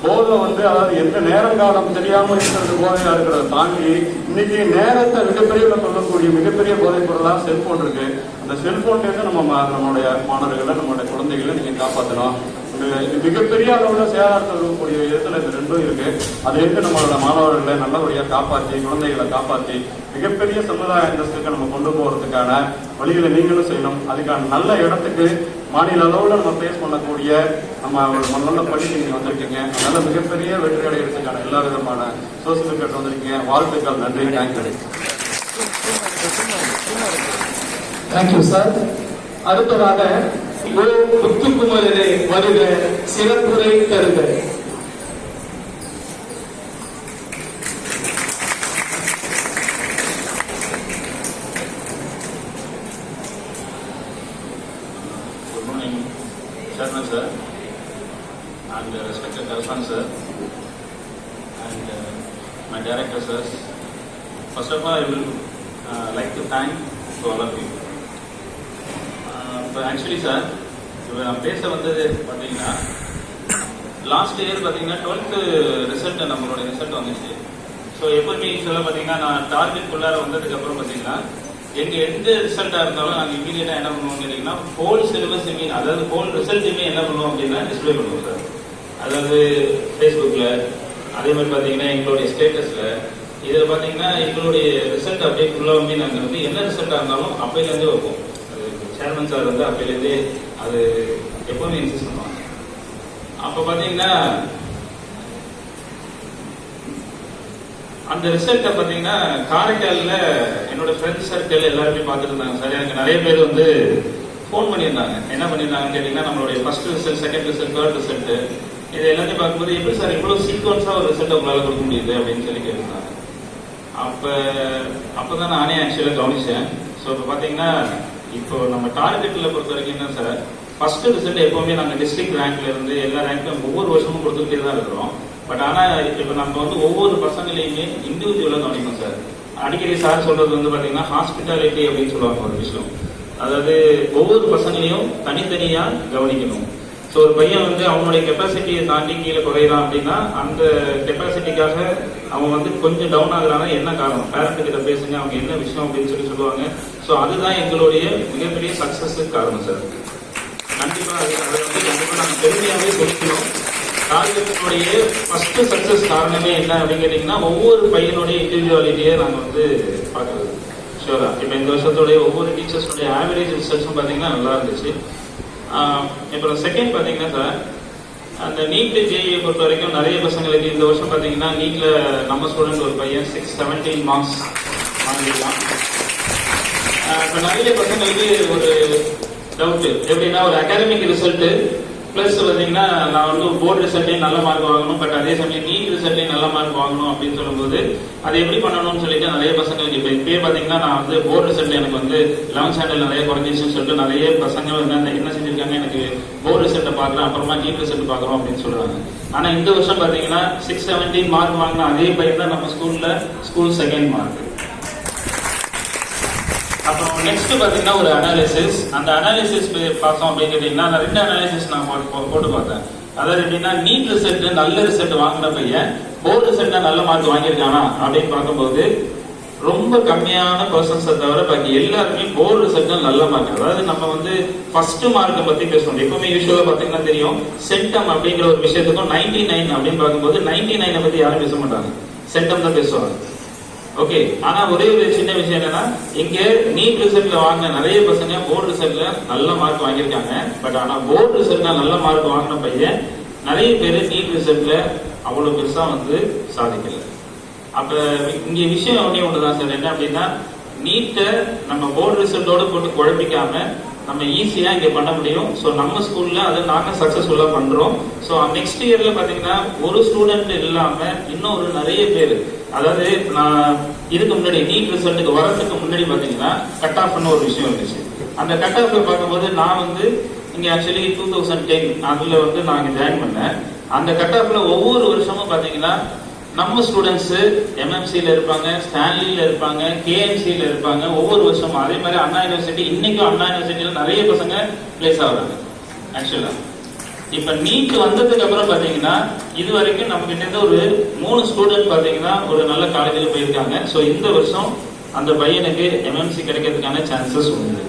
[SPEAKER 5] போதை அதாவது எந்த நேரங்காலம் தெரியாம இருக்கிறது போதையா இருக்கிறத தாண்டி இன்னைக்கு நேரத்தை மிகப்பெரிய சொல்லக்கூடிய மிகப்பெரிய போதைப் பொருளா செல்போன் இருக்கு. அந்த செல்போன்ல இருந்து நம்மளுடைய மாணவர்களை, நம்மளுடைய குழந்தைகளை நீங்க காப்பாற்றணும். மிகப்பெரிய அளவுல சேதாரத்தை இருக்கக்கூடிய விதத்துல இந்த 2ம் இருக்கு. அதுல இருந்து நம்மளோட மாணவர்களை நல்லபடியா காப்பாற்றி, குழந்தைகளை காப்பாற்றி மிகப்பெரிய சமுதாய அந்தஸ்துக்கு நம்ம கொண்டு போறதுக்கான வழிகளை நீங்களும் செய்யணும். அதுக்கான நல்ல இடத்துக்கு மாநில அளவுல நம்ம பேஸ் பண்ணக்கூடிய நம்ம நல்ல படிக்க நீங்க வந்திருக்கீங்க. அதனால மிகப்பெரிய வெற்றி அடைகிறதுக்கான எல்லா விதமான சோசியல் கட்டு வந்திருக்கீங்க. வாழ்த்துக்கள், நன்றி, தேங்க்யூ.
[SPEAKER 4] Thank you sir. அடுத்ததாக முத்துக்குமரனை வருக, சிறப்புரை தருக.
[SPEAKER 6] Good morning, Chairman sir, and respected correspondent sir, and my director sirs. First of all, I will like to thank to all of you. Actually sir, நான் பேச வந்தது பார்த்தீங்கன்னா லாஸ்ட் இயர் பார்த்தீங்கன்னா 12th result, நம்மளோட ரிசல்ட் வந்துச்சு. So எப்பவுமே யூஸ்வலாக பார்த்தீங்கன்னா நான் டார்கெட்குள்ளார வந்ததுக்கப்புறம் பார்த்தீங்கன்னா எங்கள் எந்த ரிசல்ட்டாக இருந்தாலும் நாங்கள் இமீடியட்டாக என்ன பண்ணுவோம் கேட்டிங்கன்னா ஹோல் சிலபஸ் அதாவது ஹோல் ரிசல்ட்டுமே என்ன பண்ணுவோம் அப்படின்னா டிஸ்பிளே பண்ணுவோம் சார். அதாவது ஃபேஸ்புக்கில், அதே மாதிரி பார்த்தீங்கன்னா எங்களுடைய ஸ்டேட்டஸில், இதில் பார்த்தீங்கன்னா எங்களுடைய ரிசல்ட் அப்படியே ஃபுல்லாக நாங்கள் என்ன ரிசல்ட்டாக இருந்தாலும் அப்பையிலேருந்தே வைப்போம். சேர்மன் சார் அப்பையிலேருந்தே அது எப்பவுமே இன்சிஸ்ட் பண்ணுவாங்க. அப்போ பார்த்தீங்கன்னா அந்த ரிசல்ட்டை பார்த்தீங்கன்னா காரைக்காலில் என்னோட ஃப்ரெண்ட்ஸ் சர்க்கிள் எல்லாருமே பார்த்துட்டு இருந்தாங்க சார். எனக்கு நிறைய பேர் ஃபோன் பண்ணியிருந்தாங்க. என்ன பண்ணியிருந்தாங்கன்னு கேட்டிங்கன்னா நம்மளுடைய first result, second result, third result இது எல்லாத்தையும் பார்க்கும்போது எப்படி சார் இவ்வளோ சீக்வன்ஸாக ஒரு ரிசல்ட் உங்களால் கொடுக்க முடியுது அப்படின்னு சொல்லி கேட்டிருந்தாங்க. அப்போ தான் நானே ஆக்சுவலாக கவனிச்சேன். ஸோ இப்போ பார்த்தீங்கன்னா இப்போ நம்ம டார்கெட்டில் பொறுத்த வரைக்கும் என்ன சார், ஃபர்ஸ்ட் ரிசல்ட் எப்பவுமே நாங்கள் டிஸ்ட்ரிக்ட் ரேங்க்ல இருந்து எல்லா ரேங்க்கும் ஒவ்வொரு வருஷமும் கொடுத்துக்கிட்டே தான் இருக்கிறோம். பட் ஆனால் இப்போ நம்ம ஒவ்வொரு பசங்களையுமே இண்டிவிஜுவலாக கவனிக்கணும் சார். அடிக்கடி சார் சொல்றது பார்த்தீங்கன்னா ஹாஸ்பிட்டாலிட்டி அப்படின்னு சொல்லுவாங்க ஒரு விஷயம். அதாவது ஒவ்வொரு பசங்களையும் தனித்தனியாக கவனிக்கணும். ஸோ ஒரு பையன் அவனுடைய கெப்பாசிட்டியை தாண்டி கீழே குறையிறான் அப்படின்னா அந்த கெப்பாசிட்டிக்காக அவன் கொஞ்சம் டவுன் ஆகுறான்னா என்ன காரணம், பேரண்ட் கிட்ட பேசுங்க, அவங்க என்ன விஷயம் அப்படின்னு சொல்லுவாங்க. ஸோ அதுதான் எங்களுடைய மிகப்பெரிய சக்சஸுக்கு காரணம் சார். கண்டிப்பாக அதை கண்டிப்பாக நாங்கள் பெருமையாகவே சொல்லிக்கணும். டார்கெட்டினுடைய ஃபர்ஸ்ட் சக்சஸ் காரணமே என்ன அப்படின்னு கேட்டீங்கன்னா ஒவ்வொரு பையனுடைய இண்டிவிஜுவாலிட்டியை நாங்கள் பார்க்கறது. ஷூரா இப்போ இந்த வருஷத்துடைய ஒவ்வொரு டீச்சர்ஸுடைய ஆவரேஜ் ரிசல்ட்ஸும் பார்த்தீங்கன்னா நல்லா இருந்துச்சு. இப்போ செகண்ட் பார்த்தீங்கன்னா சார், அந்த நீட் ஜேஇயை பொறுத்த வரைக்கும் நிறைய பசங்களுக்கு இந்த வருஷம் பார்த்தீங்கன்னா நீட்ல நம்ம ஸ்டூடெண்ட் ஒரு பையன் 617 மார்க்ஸ் வாங்கிடலாம். இப்போ நிறைய பசங்களுக்கு ஒரு டவுட் எப்படின்னா ஒரு அகாடமிக் ரிசல்ட்டு பிளஸ் பார்த்தீங்கன்னா நான் வந்து போர்டு ரிசல்ட்லையும் நல்ல மார்க் வாங்கணும், பட் அதே சமயம் நீட் ரிசல்ட்லையும் நல்ல மார்க் வாங்கணும் அப்படின்னு சொல்லும்போது அது எப்படி பண்ணணும்னு சொல்லிட்டு நிறைய பசங்களுக்கு இப்பயே பார்த்தீங்கன்னா நான் வந்து போர்டு ரிசல்ட் எனக்கு வந்து 11th ஸ்டாண்டர்ட் நிறைய குறைஞ்சிச்சுன்னு சொல்லிட்டு நிறைய பசங்க என்ன செஞ்சிருக்காங்க, எனக்கு போர்டு ரிசல்ட்டை பார்க்குறேன் அப்புறமா நீட் ரிசல்ட் பார்க்குறோம் அப்படின்னு சொல்றாங்க. ஆனா இந்த வருஷம் பார்த்தீங்கன்னா 617 மார்க் வாங்கின அதே பையன் தான் நம்ம ஸ்கூல் செகண்ட் மார்க். அப்புறம் நெக்ஸ்ட் பாத்தீங்கன்னா ஒரு அனாலிசிஸ். அந்த அனாலிசிஸ் பார்த்தோம் அப்படின்னு கேட்டீங்கன்னா நான் 2 அனாலிசிஸ் நான் போட்டு பார்த்தேன். அதாவது எப்படின்னா நீட் ரிசல்ட் நல்ல ரிசல்ட் வாங்கின பையன் போர்டு ரிசல்ட்ல நல்ல மார்க் வாங்கியிருக்கானா அப்படின்னு பார்க்கும்போது ரொம்ப கம்மியான பர்சன்ஸை தவிர பாக்கி எல்லாருமே போர்டு ரிசல்ட்ல நல்ல மார்க். அதாவது நம்ம வந்து ஃபர்ஸ்ட் மார்க்கை பத்தி பேசணும். எப்பவுமே யூஸ்வலா பாத்தீங்கன்னா தெரியும் சென்டம் அப்படிங்கிற ஒரு விஷயத்துக்கும் 99 அப்படின்னு பார்க்கும்போது 99 பத்தி யாரும் பேச மாட்டாங்க, சென்டம் தான் பேசுவாங்க. ஓகே, ஆனா ஒரே ஒரு சின்ன விஷயம் என்னன்னா இங்க நீட் ரிசல்ட்ல வாங்கின நிறைய பசங்க போர்டு ரிசல்ட்ல நல்ல மார்க் வாங்கியிருக்காங்க. பட் ஆனா போர்டு ரிசல்ட்ல நல்ல மார்க் வாங்கின பையன் நிறைய பேர் நீட் ரிசல்ட்ல அவ்வளவு பெருசா வந்து சாதிக்கல. அப்ப இங்க விஷயம் ஒண்ணுதான் சார், என்ன அப்படின்னா நீட்டை நம்ம போர்டு ரிசல்ட்டோட போட்டு குழப்பிக்காம நம்ம ஈஸியா இங்க பண்ண முடியும். ஸோ நம்ம ஸ்கூல்ல அதை நாங்க சக்சஸ்ஃபுல்லா பண்றோம். ஸோ நெக்ஸ்ட் இயர்ல பாத்தீங்கன்னா ஒரு ஸ்டூடெண்ட் இல்லாம இன்னும் ஒரு நிறைய பேர், அதாவது நான் இதுக்கு முன்னாடி நீட் ரிசல்ட்டுக்கு வரதுக்கு முன்னாடி பாத்தீங்கன்னா கட் ஆஃப்னு ஒரு விஷயம் இருந்துச்சு. அந்த கட் ஆஃப்ல பார்க்கும்போது நான் வந்து இங்க ஆக்சுவலி 2010 அதுல வந்து நான் ஜாயின் பண்ணேன். அந்த கட் ஆஃப்ல ஒவ்வொரு வருஷமும் பாத்தீங்கன்னா நம்ம ஸ்டூடெண்ட்ஸ் எம்எம்சில இருப்பாங்க, ஸ்டான்லியில இருப்பாங்க, கேஎம்சில இருப்பாங்க ஒவ்வொரு வருஷமும். அதே மாதிரி அண்ணா யூனிவர்சிட்டி, இன்னைக்கும் அண்ணா யூனிவர்சிட்டியில நிறைய பசங்க பிளேஸ் ஆகுறாங்க. ஆக்சுவலா இப்ப நீட் வந்ததுக்கு அப்புறம் பாத்தீங்கன்னா இது வரைக்கும் நம்ம கிட்ட இருந்து ஒரு 3 ஸ்டூடெண்ட் பாத்தீங்கன்னா ஒரு நல்ல காலேஜில் போயிருக்காங்க. ஸோ இந்த வருஷம் அந்த பையனுக்கு எம்எம்சி கிடைக்கிறதுக்கான சான்சஸ் உண்டு.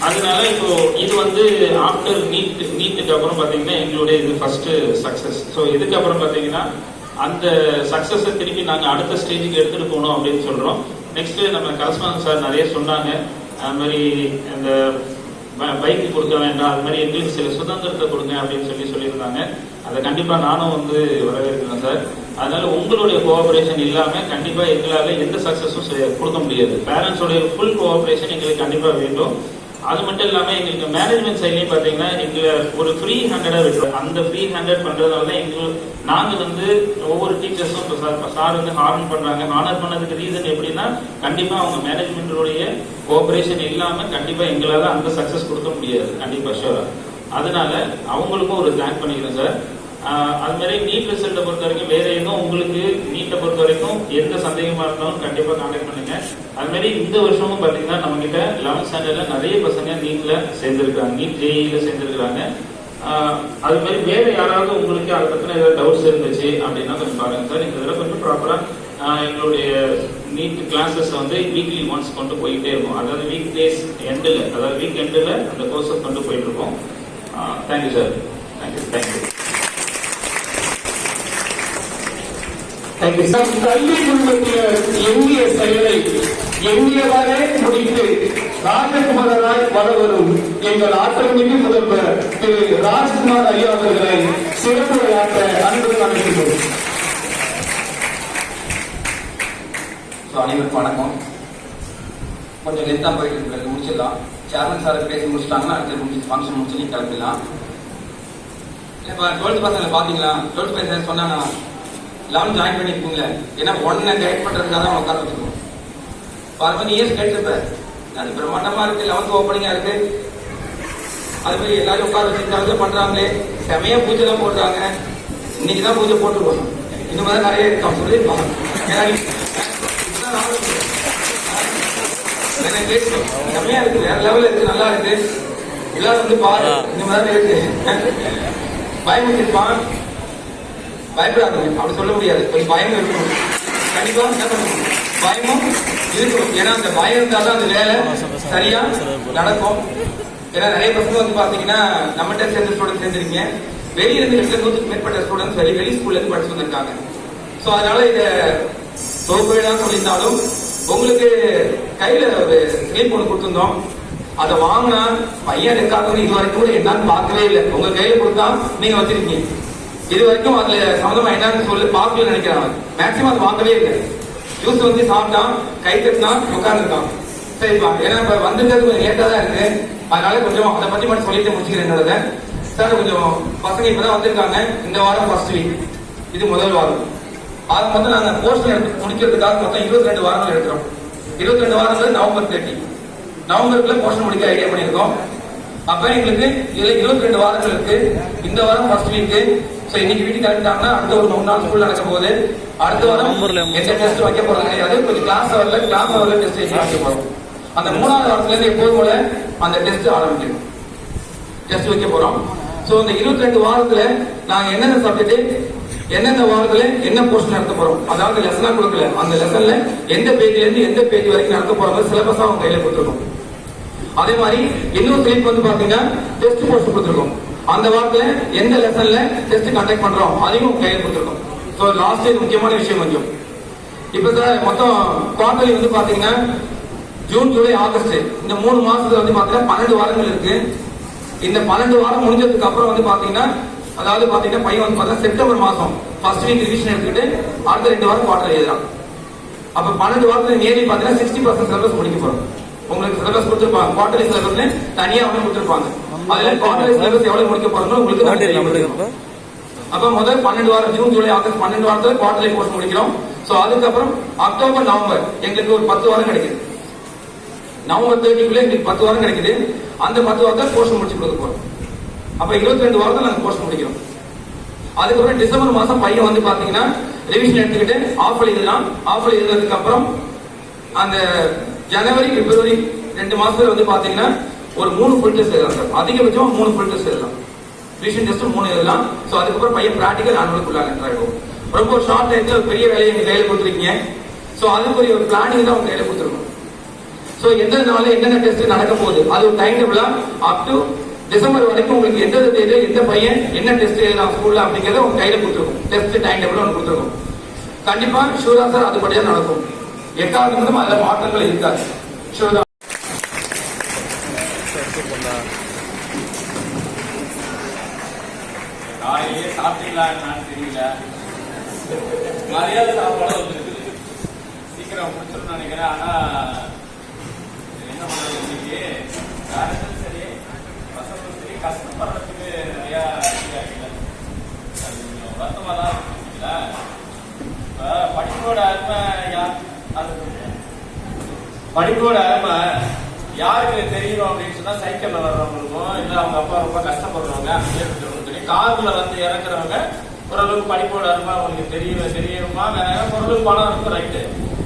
[SPEAKER 6] அதனால இப்போ இது வந்து ஆஃப்டர் நீட்டுக்கு அப்புறம் பாத்தீங்கன்னா எங்களுடைய இது ஃபர்ஸ்ட் சக்சஸ். ஸோ இதுக்கப்புறம் பாத்தீங்கன்னா அந்த சக்சஸை திருப்பி நாங்க அடுத்த ஸ்டேஜுக்கு எடுத்துட்டு போகணும் அப்படின்னு சொல்றோம். நெக்ஸ்ட் நம்ம கரஸ்பாண்டன்ட் சார் நிறைய சொன்னாங்க, அது மாதிரி இந்த பைக்கு கொடுக்க வேண்டாம், அது மாதிரி எங்களுக்கு சில சுதந்திரத்தை கொடுங்க அப்படின்னு சொல்லியிருந்தாங்க. அதை கண்டிப்பா நானும் வந்து வரவேற்கிறேன் சார். அதனால உங்களுடைய கோஆபரேஷன் இல்லாம கண்டிப்பா எங்களால எந்த சக்சஸும் கொடுக்க முடியாது. பேரண்ட்ஸோடைய ஃபுல் கோஆபரேஷன் எங்களுக்கு கண்டிப்பா வேண்டும். அது மட்டும் இல்லாம எங்களுக்கு மேனேஜ்மெண்ட் சைட்லயும் பாத்தீங்கன்னா எங்களை ஒரு ஃப்ரீ ஹேண்டடா விட்டுரும். அந்த ஃப்ரீ ஹேண்டட் பண்றதால தான் எங்களுக்கு நாங்க வந்து ஒவ்வொரு டீச்சர்ஸும் சார் வந்து ஹார்ன் பண்றாங்க. ஹானர் பண்ணதுக்கு ரீசன் எப்படின்னா கண்டிப்பா அவங்க மேனேஜ்மெண்டோடைய கோஆபரேஷன் இல்லாம கண்டிப்பா எங்களால அந்த சக்சஸ் கொடுக்க முடியாது கண்டிப்பா ஷூரா. அதனால அவங்களுக்கும் ஒரு தேங்க் பண்ணிக்கிறேன் சார். அது மாதிரி நீட் ரிசல்ட்டை பொறுத்த வரைக்கும் வேற எதுவும் உங்களுக்கு நீட்டை பொறுத்த வரைக்கும் எந்த சந்தேகமா இருந்தாலும் கண்டிப்பா கான்டாக்ட் பண்ணுங்க. அது மாதிரி இந்த வருஷமும் பாத்தீங்கன்னா நம்ம கிட்ட 11th ஸ்டாண்டர்ட்ல நிறைய பசங்க நீட்ல சேர்ந்திருக்காங்க, நீட் ஜேஇல சேர்ந்திருக்காங்க. அது மாதிரி வேற யாராவது உங்களுக்கு அதை பத்தின ஏதாவது டவுட்ஸ் இருந்துச்சு அப்படின்னா கொஞ்சம் பாருங்க சார். இந்த தடவை கொஞ்சம் ப்ராப்பரா எங்களுடைய நீட் கிளாஸஸ் வந்து வீக்லி ஒன்ஸ் கொண்டு போயிட்டே இருக்கும். அதாவது வீக் டேஸ் எண்டில், அதாவது வீக் எண்டில் அந்த கோர்ஸஸ் கொண்டு போயிட்டு இருக்கோம். Thank you sir. தேங்க்யூ.
[SPEAKER 4] கல்வி குடும்பத்தில் எண்ணிய செயலை எண்ணியவாறே முடித்து ராஜகுமாரராய் வளவரும் எங்கள் ஆற்றல்மிகு முதல்வர் திரு ராஜ்குமார் ஐயா அவர்களை சிறப்புரையாற்ற அன்புடன் அழைக்கிறோம்.
[SPEAKER 7] அனைவருக்கும் வணக்கம். கொஞ்சம் லென்த்தாக போயிட்டு இருக்கு, முடிச்சிடலாம். சேர்மன் சார் பேசி முடிச்சிட்டாங்கன்னா அடுத்த ஃபங்க்ஷன் முடிச்சு நீங்க கிளம்பிடலாம். இப்போ 12th பசங்களை பார்த்தீங்களா? 12th பசங்க சொன்னாங்க 11 ஜாயின் பண்ணிருக்கீங்களே, ஏன்னா ஒன்னை கைட் பண்றதுக்காக தான் உட்கார வச்சிருக்கோம். பார்த்து இயர்ஸ் கேட்டிருப்பேன், அது பிரமாண்டமா இருக்கு, 11th ஓப்பனிங்கா இருக்கு, அது மாதிரி எல்லாரும் உட்கார வச்சிருக்காங்க பண்றாங்களே, செமையா பூஜை தான் போடுறாங்க. இன்னைக்குதான் பூஜை போட்டுருக்கோம், இந்த மாதிரி நிறைய இருக்கான் சொல்லியிருப்பாங்க. செமையா இருக்கு, வேற லெவல்ல இருக்கு, நல்லா இருக்கு. எல்லாரும் வந்து பாரு, இந்த மாதிரி இருக்கு. பயமுத்திருப்பான், பயப்படாது அப்படி சொல்ல முடியாது, கொஞ்சம் பயம் இருக்கணும். கண்டிப்பா என்ன பண்ணணும், பயமும் இருக்கணும். ஏன்னா அந்த பயம் இருந்தால்தான் அந்த வேலை சரியா நடக்கும். ஏன்னா நிறைய பசங்க வந்து பாத்தீங்கன்னா நம்மகிட்ட சேர்ந்த ஸ்டூடெண்ட் சேர்ந்துருக்கீங்க, வெளியிலிருந்து 200க்கு மேற்பட்ட ஸ்டூடெண்ட்ஸ் வெளி ஸ்கூல்ல இருந்து படிச்சு வந்திருக்காங்க. ஸோ அதனால இதை தொகுப்பேதான் சொல்லியிருந்தாலும் உங்களுக்கு கையில ஒரு ஸ்லீப் ஒன்று கொடுத்துருந்தோம். அதை வாங்கினா பையன் இருக்காதுன்னு இது வரைக்கும் கூட என்னன்னு பார்க்கவே இல்லை. உங்க கையில கொடுத்தா நீங்க வச்சிருக்கீங்க, இது வரைக்கும் அதுல சம்மந்தமா என்னன்னு சொல்லி பார்க்கல நினைக்கிறாங்க. மேக்சிமம் அது வாங்கவே இல்லை. ஜூஸ் வந்து சாப்பிட்டான், கை தட்டினா உட்கார்ந்துருக்கான். சரிப்பா, ஏன்னா இப்ப வந்திருக்கிறது கொஞ்சம் லேட்டா தான் இருக்கு, அதனால கொஞ்சம் அதை பத்தி மட்டும் சொல்லிட்டு முடிச்சுக்கிறேன். என்னோட சார் கொஞ்சம் பசங்க இப்பதான் வந்திருக்காங்க. இந்த வாரம் ஃபர்ஸ்ட் வீக், இது முதல் வாரம். ஆக மொத்தம் நாங்க போர்ஷன் எடுத்து முடிக்கிறதுக்காக மொத்தம் 22 வாரங்கள் எடுக்கிறோம். 22 வாரங்கள் நவம்பர் 30, நவம்பருக்குள்ள போர்ஷன் முடிக்க ஐடியா பண்ணியிருக்கோம். அப்ப எங்களுக்கு இதுல 22 வாரங்கள் இருக்கு. இந்த வாரம் ஃபர்ஸ்ட் வீக். சோ இன்னைக்கு வீட்டுக்கு கிளம்பிட்டாங்கன்னா அடுத்த ஒரு 3 நாள் ஸ்கூல் நடக்க போகுது. அடுத்த வாரம் எந்த டெஸ்ட் வைக்க போறது கிடையாது. கொஞ்சம் கிளாஸ் அவர்ல டெஸ்ட் வைக்க போறோம். அந்த 3வது வாரத்துல இருந்து எப்போதும் போல அந்த டெஸ்ட் ஆரம்பிக்கும், டெஸ்ட் வைக்க போறோம். சோ இந்த 22 வாரத்துல நாங்க என்னென்ன சப்ஜெக்ட் எந்தெந்த வாரத்துல என்ன போர்ஷன் நடத்த போறோம், அதாவது லெசனா கொடுக்கல, அந்த லெசன்ல எந்த பேஜ்ல இருந்து எந்த பேஜ் வரைக்கும் நடத்த போறோம் சிலபஸா அவங்க கையில கொடுத்துருக்கோம். அதே மாதிரி இன்னொரு ஸ்லிப் வந்து பாத்தீங்கன்னா டெஸ்ட் போர்ஷன் கொடுத்துருக்கோம். அந்த வாரத்துல எந்த லெசன்ல டெஸ்ட் கண்டக்ட் பண்றோம் அதையும் உங்க கையில கொடுத்துருக்கோம். சோ லாஸ்ட் இது முக்கியமான விஷயம் கொஞ்சம். இப்ப சார் மொத்தம் குவார்டர்லி வந்து பாத்தீங்கன்னா ஜூன், ஜூலை, ஆகஸ்ட் இந்த 3 மாசத்துல வந்து பாத்தீங்கன்னா 12 வாரங்கள் இருக்கு. இந்த 12 வாரம் முடிஞ்சதுக்கு அப்புறம் வந்து பாத்தீங்கன்னா, அதாவது பாத்தீங்கன்னா பையன் வந்து பாத்தீங்கன்னா செப்டம்பர் மாசம் ஃபர்ஸ்ட் வீக் ரிவிஷன் எடுத்துட்டு அடுத்த 2 வாரம் குவார்டர் எழுதுறான். அப்ப 12 வாரத்துல நேரடி பாத்தீங்கன்னா 60% சிலபஸ் முடிக்க போறோம். உங்களுக்கு சிலபஸ் கொடுத்துருப்பாங்க, குவார்டர்லி சிலபஸ்ல தனியா வந்து கொடுத்துருப்பாங்க. அதுல குவார்டர்லி சிலபஸ் எவ்வளவு முடிக்க போறோம் உங்களுக்கு. அப்ப முதல் 12 வாரம் ஜூன், ஜூலை, ஆகஸ்ட் 12 வாரத்துல குவார்டர்லி கோர்ஸ் முடிக்கிறோம். சோ அதுக்கப்புறம் அக்டோபர், நவம்பர் எங்களுக்கு ஒரு 10 வாரம் கிடைக்குது. நவம்பர் 30க்குள்ள எங்களுக்கு 10 வாரம் கிடைக்குது. அந்த 10 வாரத்தை கோர்ஸ் முடிச்சு கொடுக்க போறோம். அப்ப 22 வாரத்தில் நாங்க கோர்ஸ் முடிக்கிறோம். அதுக்கப்புறம் டிசம்பர் மாசம் பையன் வந்து பாத்தீங்கன்னா ரிவிஷன் எடுத்துக்கிட்டு ஆஃபல் எழுதலாம். ஆஃபல் எழுதுறதுக்கு அப்புறம் அந்த ஜனவரி, பிப்ரவரி 2 மாசத்துல வந்து பாத்தீங்கன்னா ஒரு 3 ஃபுல் டெஸ்ட் எழுதலாம் சார். அதிகபட்சம் 3 ஃபுல் டெஸ்ட் எழுதலாம். ரிவிஷன் டெஸ்ட் 3 எழுதலாம். சோ அதுக்கப்புறம் பையன் பிராக்டிகல் ஆனுவலுக்குள்ள என்டர் ஆயிடும். ரொம்ப ஷார்ட் டைம்ல ஒரு பெரிய வேலையை எங்க கையில கொடுத்துருக்கீங்க. சோ அதுக்கு ஒரு பிளானிங் தான் உங்க கையில கொடுத்துருக்கோம். சோ எந்த நாள் என்னென்ன டெஸ்ட் நடக்க போகுது அது ஒரு டைம் டேபிளா அப் டு டிசம்பர் வரைக்கும் உங்களுக்கு எந்த தேதியில எந்த பையன் என்ன டெஸ்ட் எழுதலாம் ஸ்கூல்ல அப்படிங்கறத உங்க கையில கொடுத்துருக்கோம். டெஸ்ட் டைம் டேபிள் ஒன்று கொடுத்துருக்கோம். கண்டிப்பா ஷூரா சார் அதுபடியா நடக்கும். எக்காவது மட்டும் அதுல மாற்றங்கள் இருக்காது. ஷூரா
[SPEAKER 6] காலையிலேயே சாப்பிட்டீங்களா என்னன்னு தெரியல, மரியாதை சாப்பாடு வந்துருக்குது. சீக்கிரம் முடிச்சிடணும்னு நினைக்கிறேன். ஆனா என்ன பண்றது, இன்னைக்கு யாருக்கும் சரி பசங்களும் சரி கஷ்டப்படுறதுக்கு நிறைய ஆகிடுங்க. அது கொஞ்சம் வருத்தமா தான் இருக்குங்களா. இப்ப படிப்போட அருமை அது படிப்போட அருமை யாருக்கு தெரியணும் அப்படின்னு சொன்னா சைக்கிள்ல வர்றவங்களுக்கும் இல்ல அவங்க அப்பா ரொம்ப கஷ்டப்படுறவங்க தெரியும். கார்ல வந்து இறக்குறவங்க ஓரளவுக்கு படிப்போட அருமை அவங்களுக்கு தெரியுமா ஓரளவுக்கு பணம் இருக்கும், ரைட்டு.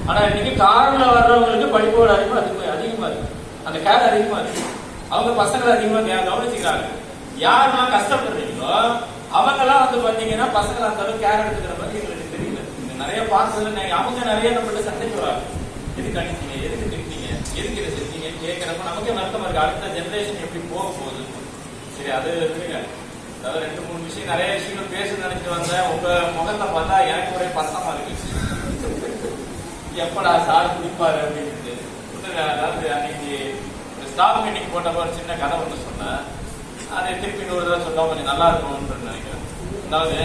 [SPEAKER 6] ஆனா இன்னைக்கு கார்ல வர்றவங்களுக்கு படிப்போட அருமை அதிகமா இருக்கு. அந்த கேர் அதிகமா இருக்கு. அவங்க பசங்களை அதிகமா கவனிச்சுக்கிறாங்க. யாரெல்லாம் கஷ்டப்படுறீங்களோ அவங்க எல்லாம் வந்து பாத்தீங்கன்னா பசங்களை அந்த அளவுக்கு கேர் எடுத்துக்கிற மாதிரி எங்களுக்கு தெரியல. நிறைய பார்த்ததுல அவங்க நிறைய நம்மள்ட்ட சண்டைக்கு வராங்க. எதுக்கு அடிச்சீங்க, எதுக்கு திட்டீங்க, எதுக்கு இதை செஞ்சீங்கன்னு கேட்கறப்ப நமக்கே வருத்தமா இருக்கு. அடுத்த ஜெனரேஷன் எப்படி போக போகுது. சரி, அது இருக்குங்க. அதாவது 2-3 விஷயம் நிறைய விஷயங்கள் பேச நினைச்சு வந்தேன். உங்க முகத்தை பார்த்தா எனக்கு ஒரே பசமா இருக்கு. எப்படா சார் குடிப்பாரு அப்படின்னு. அதாவது அன்னைக்கு ஸ்டாஃப் மீட்டிங் போட்டப்ப ஒரு சின்ன கதை ஒன்று சொன்னேன். அதை திருப்பி ஒரு தடவை சொன்னா கொஞ்சம் நல்லா இருக்கும்னு நினைக்கிறேன். அதாவது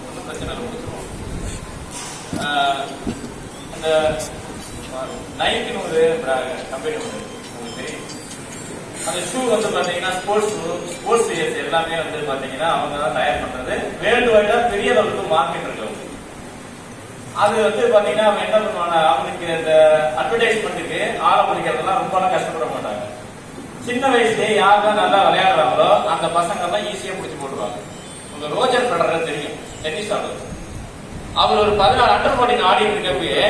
[SPEAKER 6] ஒன்றும் பிரச்சனை இல்லை, முடிச்சிருவோம். அந்த நைக்குன்னு ஒரு கம்பெனி ஒன்று உங்களுக்கு தெரியும். அந்த ஷூ வந்து பாத்தீங்கன்னா ஸ்போர்ட்ஸ் இயர்ஸ் எல்லாமே வந்து பாத்தீங்கன்னா அவங்க தான் தயார் பண்றது. வேர்ல்டு வைடா பெரிய அளவுக்கு மார்க்கெட் இருக்கு. அது வந்து பாத்தீங்கன்னா அவங்க என்ன பண்ணுவாங்க, அவங்களுக்கு இந்த அட்வர்டைஸ்மெண்ட்டுக்கு ஆரம்பிக்கிறதுலாம் ரொம்ப கஷ்டப்பட மாட்டாங்க. சின்ன வயசுலேயே யாரெல்லாம் நல்லா விளையாடுறாங்களோ அந்த பசங்க எல்லாம் ஈஸியா பிடிச்சி போட்டுருவாங்க. உங்க ரோஜர் ஃபெடரர் தெரியும், டென்னிஸ் ஆடுறது. அவர் ஒரு 14 அண்டர் 14 ஆடிட்டு இருக்கப்பயே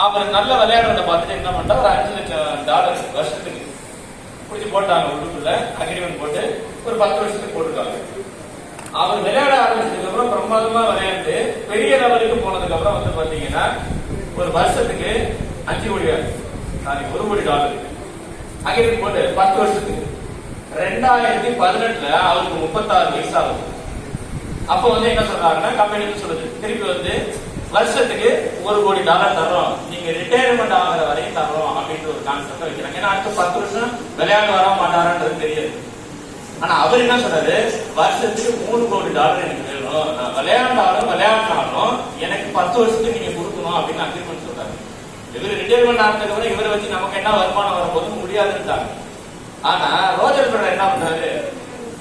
[SPEAKER 6] அவர் நல்ல விளையாடுறத பார்த்துட்டு என்ன பண்ணா ஒரு $5 லட்சம் வருஷத்துக்கு பிடிச்சி போட்டாங்க. உள்ளுக்குள்ள அக்ரிமெண்ட் போட்டு ஒரு 10 வருஷத்துக்கு போட்டுருக்காங்க. அவர் விளையாட ஆரம்பிச்சதுக்கு அப்புறம் பிரமாதமா விளையாண்டு பெரிய லெவலுக்கு போனதுக்கு அப்புறம் வந்து பாத்தீங்கன்னா ஒரு வருஷத்துக்கு $5 கோடி, $1 கோடி அக்ரிமெண்ட் போட்டு 10 வருஷத்துக்கு. 2018 அவருக்கு 36 வயசு ஆகுது. அப்ப வந்து என்ன சொல்றாங்கன்னா கம்பெனி சொல்லுது, திருப்பி வந்து வருஷத்துக்கு $1 கோடி தர்றோம், நீங்க ரிட்டையர்மெண்ட் ஆகிற வரையும் தர்றோம் அப்படின்ற ஒரு கான்செப்ட் வைக்கிறாங்க. ஏன்னா அடுத்த 10 வருஷம் விளையாட வர மாட்டாரான்றது தெரியாது. ஆனா அவர் என்ன சொல்றாரு, வருஷத்துக்கு $3 கோடி எனக்கு வேணும், நான் விளையாண்டாலும் எனக்கு 10 வருஷத்துக்கு நீங்க கொடுக்கணும் அப்படின்னு அக்ரிமெண்ட் சொல்றாரு. இவர் ரிட்டையர்மெண்ட் ஆனதுக்கு அப்புறம் இவரை வச்சு நமக்கு என்ன வருமானம் வரும்போது முடியாதுன்னுட்டாங்க. ஆனா ரோஜர் ஃபெடரர் என்ன பண்றாரு,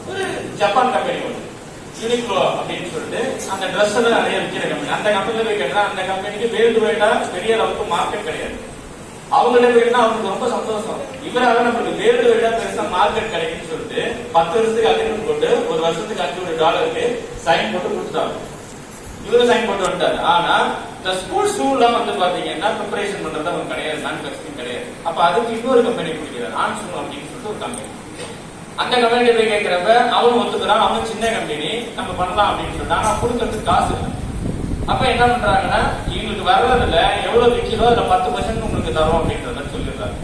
[SPEAKER 6] ஒரு ஜப்பான் கம்பெனி ஒன்று யூனிக்ளோ அப்படின்னு சொல்லிட்டு அந்த ட்ரெஸ் எல்லாம் நிறைய விற்கிற கம்பெனி, அந்த கம்பெனில போய் கேட்டா அந்த கம்பெனிக்கு வேர்ல்டு வைடா பெரிய அளவுக்கு மார்க்கெட் கிடையாது. அவங்கள்ட்ட போயிட்டா அவங்களுக்கு ரொம்ப சந்தோஷம், இவரால நம்மளுக்கு வேர்ல்டு வைடா பெருசா மார்க்கெட் கிடைக்குன்னு சொல்லிட்டு 10 வருஷத்துக்கு அக்ரிமெண்ட் போட்டு ஒரு வருஷத்துக்கு $500 சைன் போட்டு கொடுத்துட்டாங்க. இவரு சைன் போட்டு வந்துட்டாரு. ஆனா இந்த ஸ்கூல் ஷூலாம் வந்து பாத்தீங்கன்னா ப்ரிப்பரேஷன் பண்றது அவங்க கிடையாது, மேனுஃபேக்சரிங் கிடையாது. அப்ப அதுக்கு இன்னொரு கம்பெனி பிடிக்கிறார், ஆன்சூ அப்படின்னு சொல்லிட்டு ஒரு கம்பெனி. அந்த கம்பெனி போய் கேட்கிறப்ப அவனும் ஒத்துக்கிறான், அவனும் சின்ன கம்பெனி நம்ம பண்ணலாம் அப்படின்னு சொல்லிட்டு, ஆனா கொடுக்கறதுக்கு காசு இல்லை. அப்ப என்ன பண்றாங்கன்னா, இவங்களுக்கு வர்றதுல எவ்வளவு விற்கிறோ அதுல 10% உங்களுக்கு தரோம் அப்படின்றத சொல்லிடுறாரு.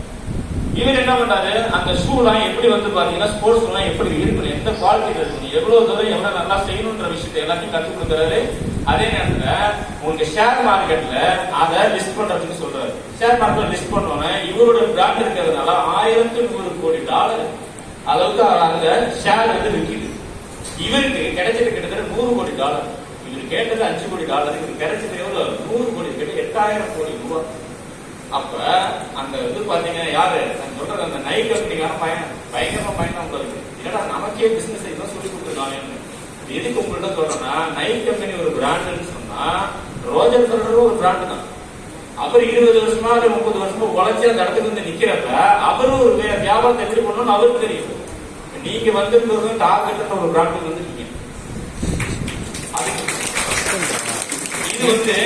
[SPEAKER 6] இவர் என்ன பண்றாரு, அந்த ஷூலாம் எப்படி வந்து பாத்தீங்கன்னா ஸ்போர்ட்ஸ் ஷூலாம் எப்படி இருக்கணும், எந்த குவாலிட்டி இருக்கணும், எவ்வளவு தூரம் எவ்வளவு நல்லா செய்யணும்ன்ற விஷயத்தை எல்லாத்தையும் கற்றுக் கொடுக்குறாரு. அதே நேரத்துல உங்களுக்கு ஷேர் மார்க்கெட்ல அதை லிஸ்ட் பண்றதுன்னு சொல்றாரு. ஷேர் மார்க்கெட்ல லிஸ்ட் பண்ணோன்னா இவரோட பிராண்ட் இருக்கிறதுனால $1100 கோடி அளவுக்கு அந்த ஷேர் வந்து விற்கிது. இவருக்கு கிடைச்சது கிட்டத்தட்ட $100 கோடி. இவர் கேட்டது $5 கோடி, இவருக்கு கிடைச்சது எவ்வளவு, 100 கோடி, கிட்ட 8000 கோடி ரூபாய். அப்ப அந்த இது பாத்தீங்கன்னா யாரு நான் சொல்றது, அந்த நைட் கம்பெனிக்கான பயங்கரமா பயணம் உங்களுக்கு ஏன்னா நமக்கே பிசினஸ் எல்லாம் சொல்லி கொடுத்துருக்காங்க. எதுக்கு உங்கள்கிட்ட சொல்றேன்னா, நைட் கம்பெனி ஒரு பிராண்டுன்னு சொன்னா ரோஜர் ஃபெடரர் ஒரு பிராண்டு தான். அவர் 20 வருஷமா 30 வருஷமா உழைச்சி அந்த இடத்துக்கு வந்து நிக்கிறப்ப அவரும் ஒரு வியாபாரத்தை எப்படி பண்ணணும்னு அவருக்கு தெரியும். நீங்க வந்து டார்கெட் ஒரு பிராண்டுக்கு வந்துருக்கீங்க. இது வந்து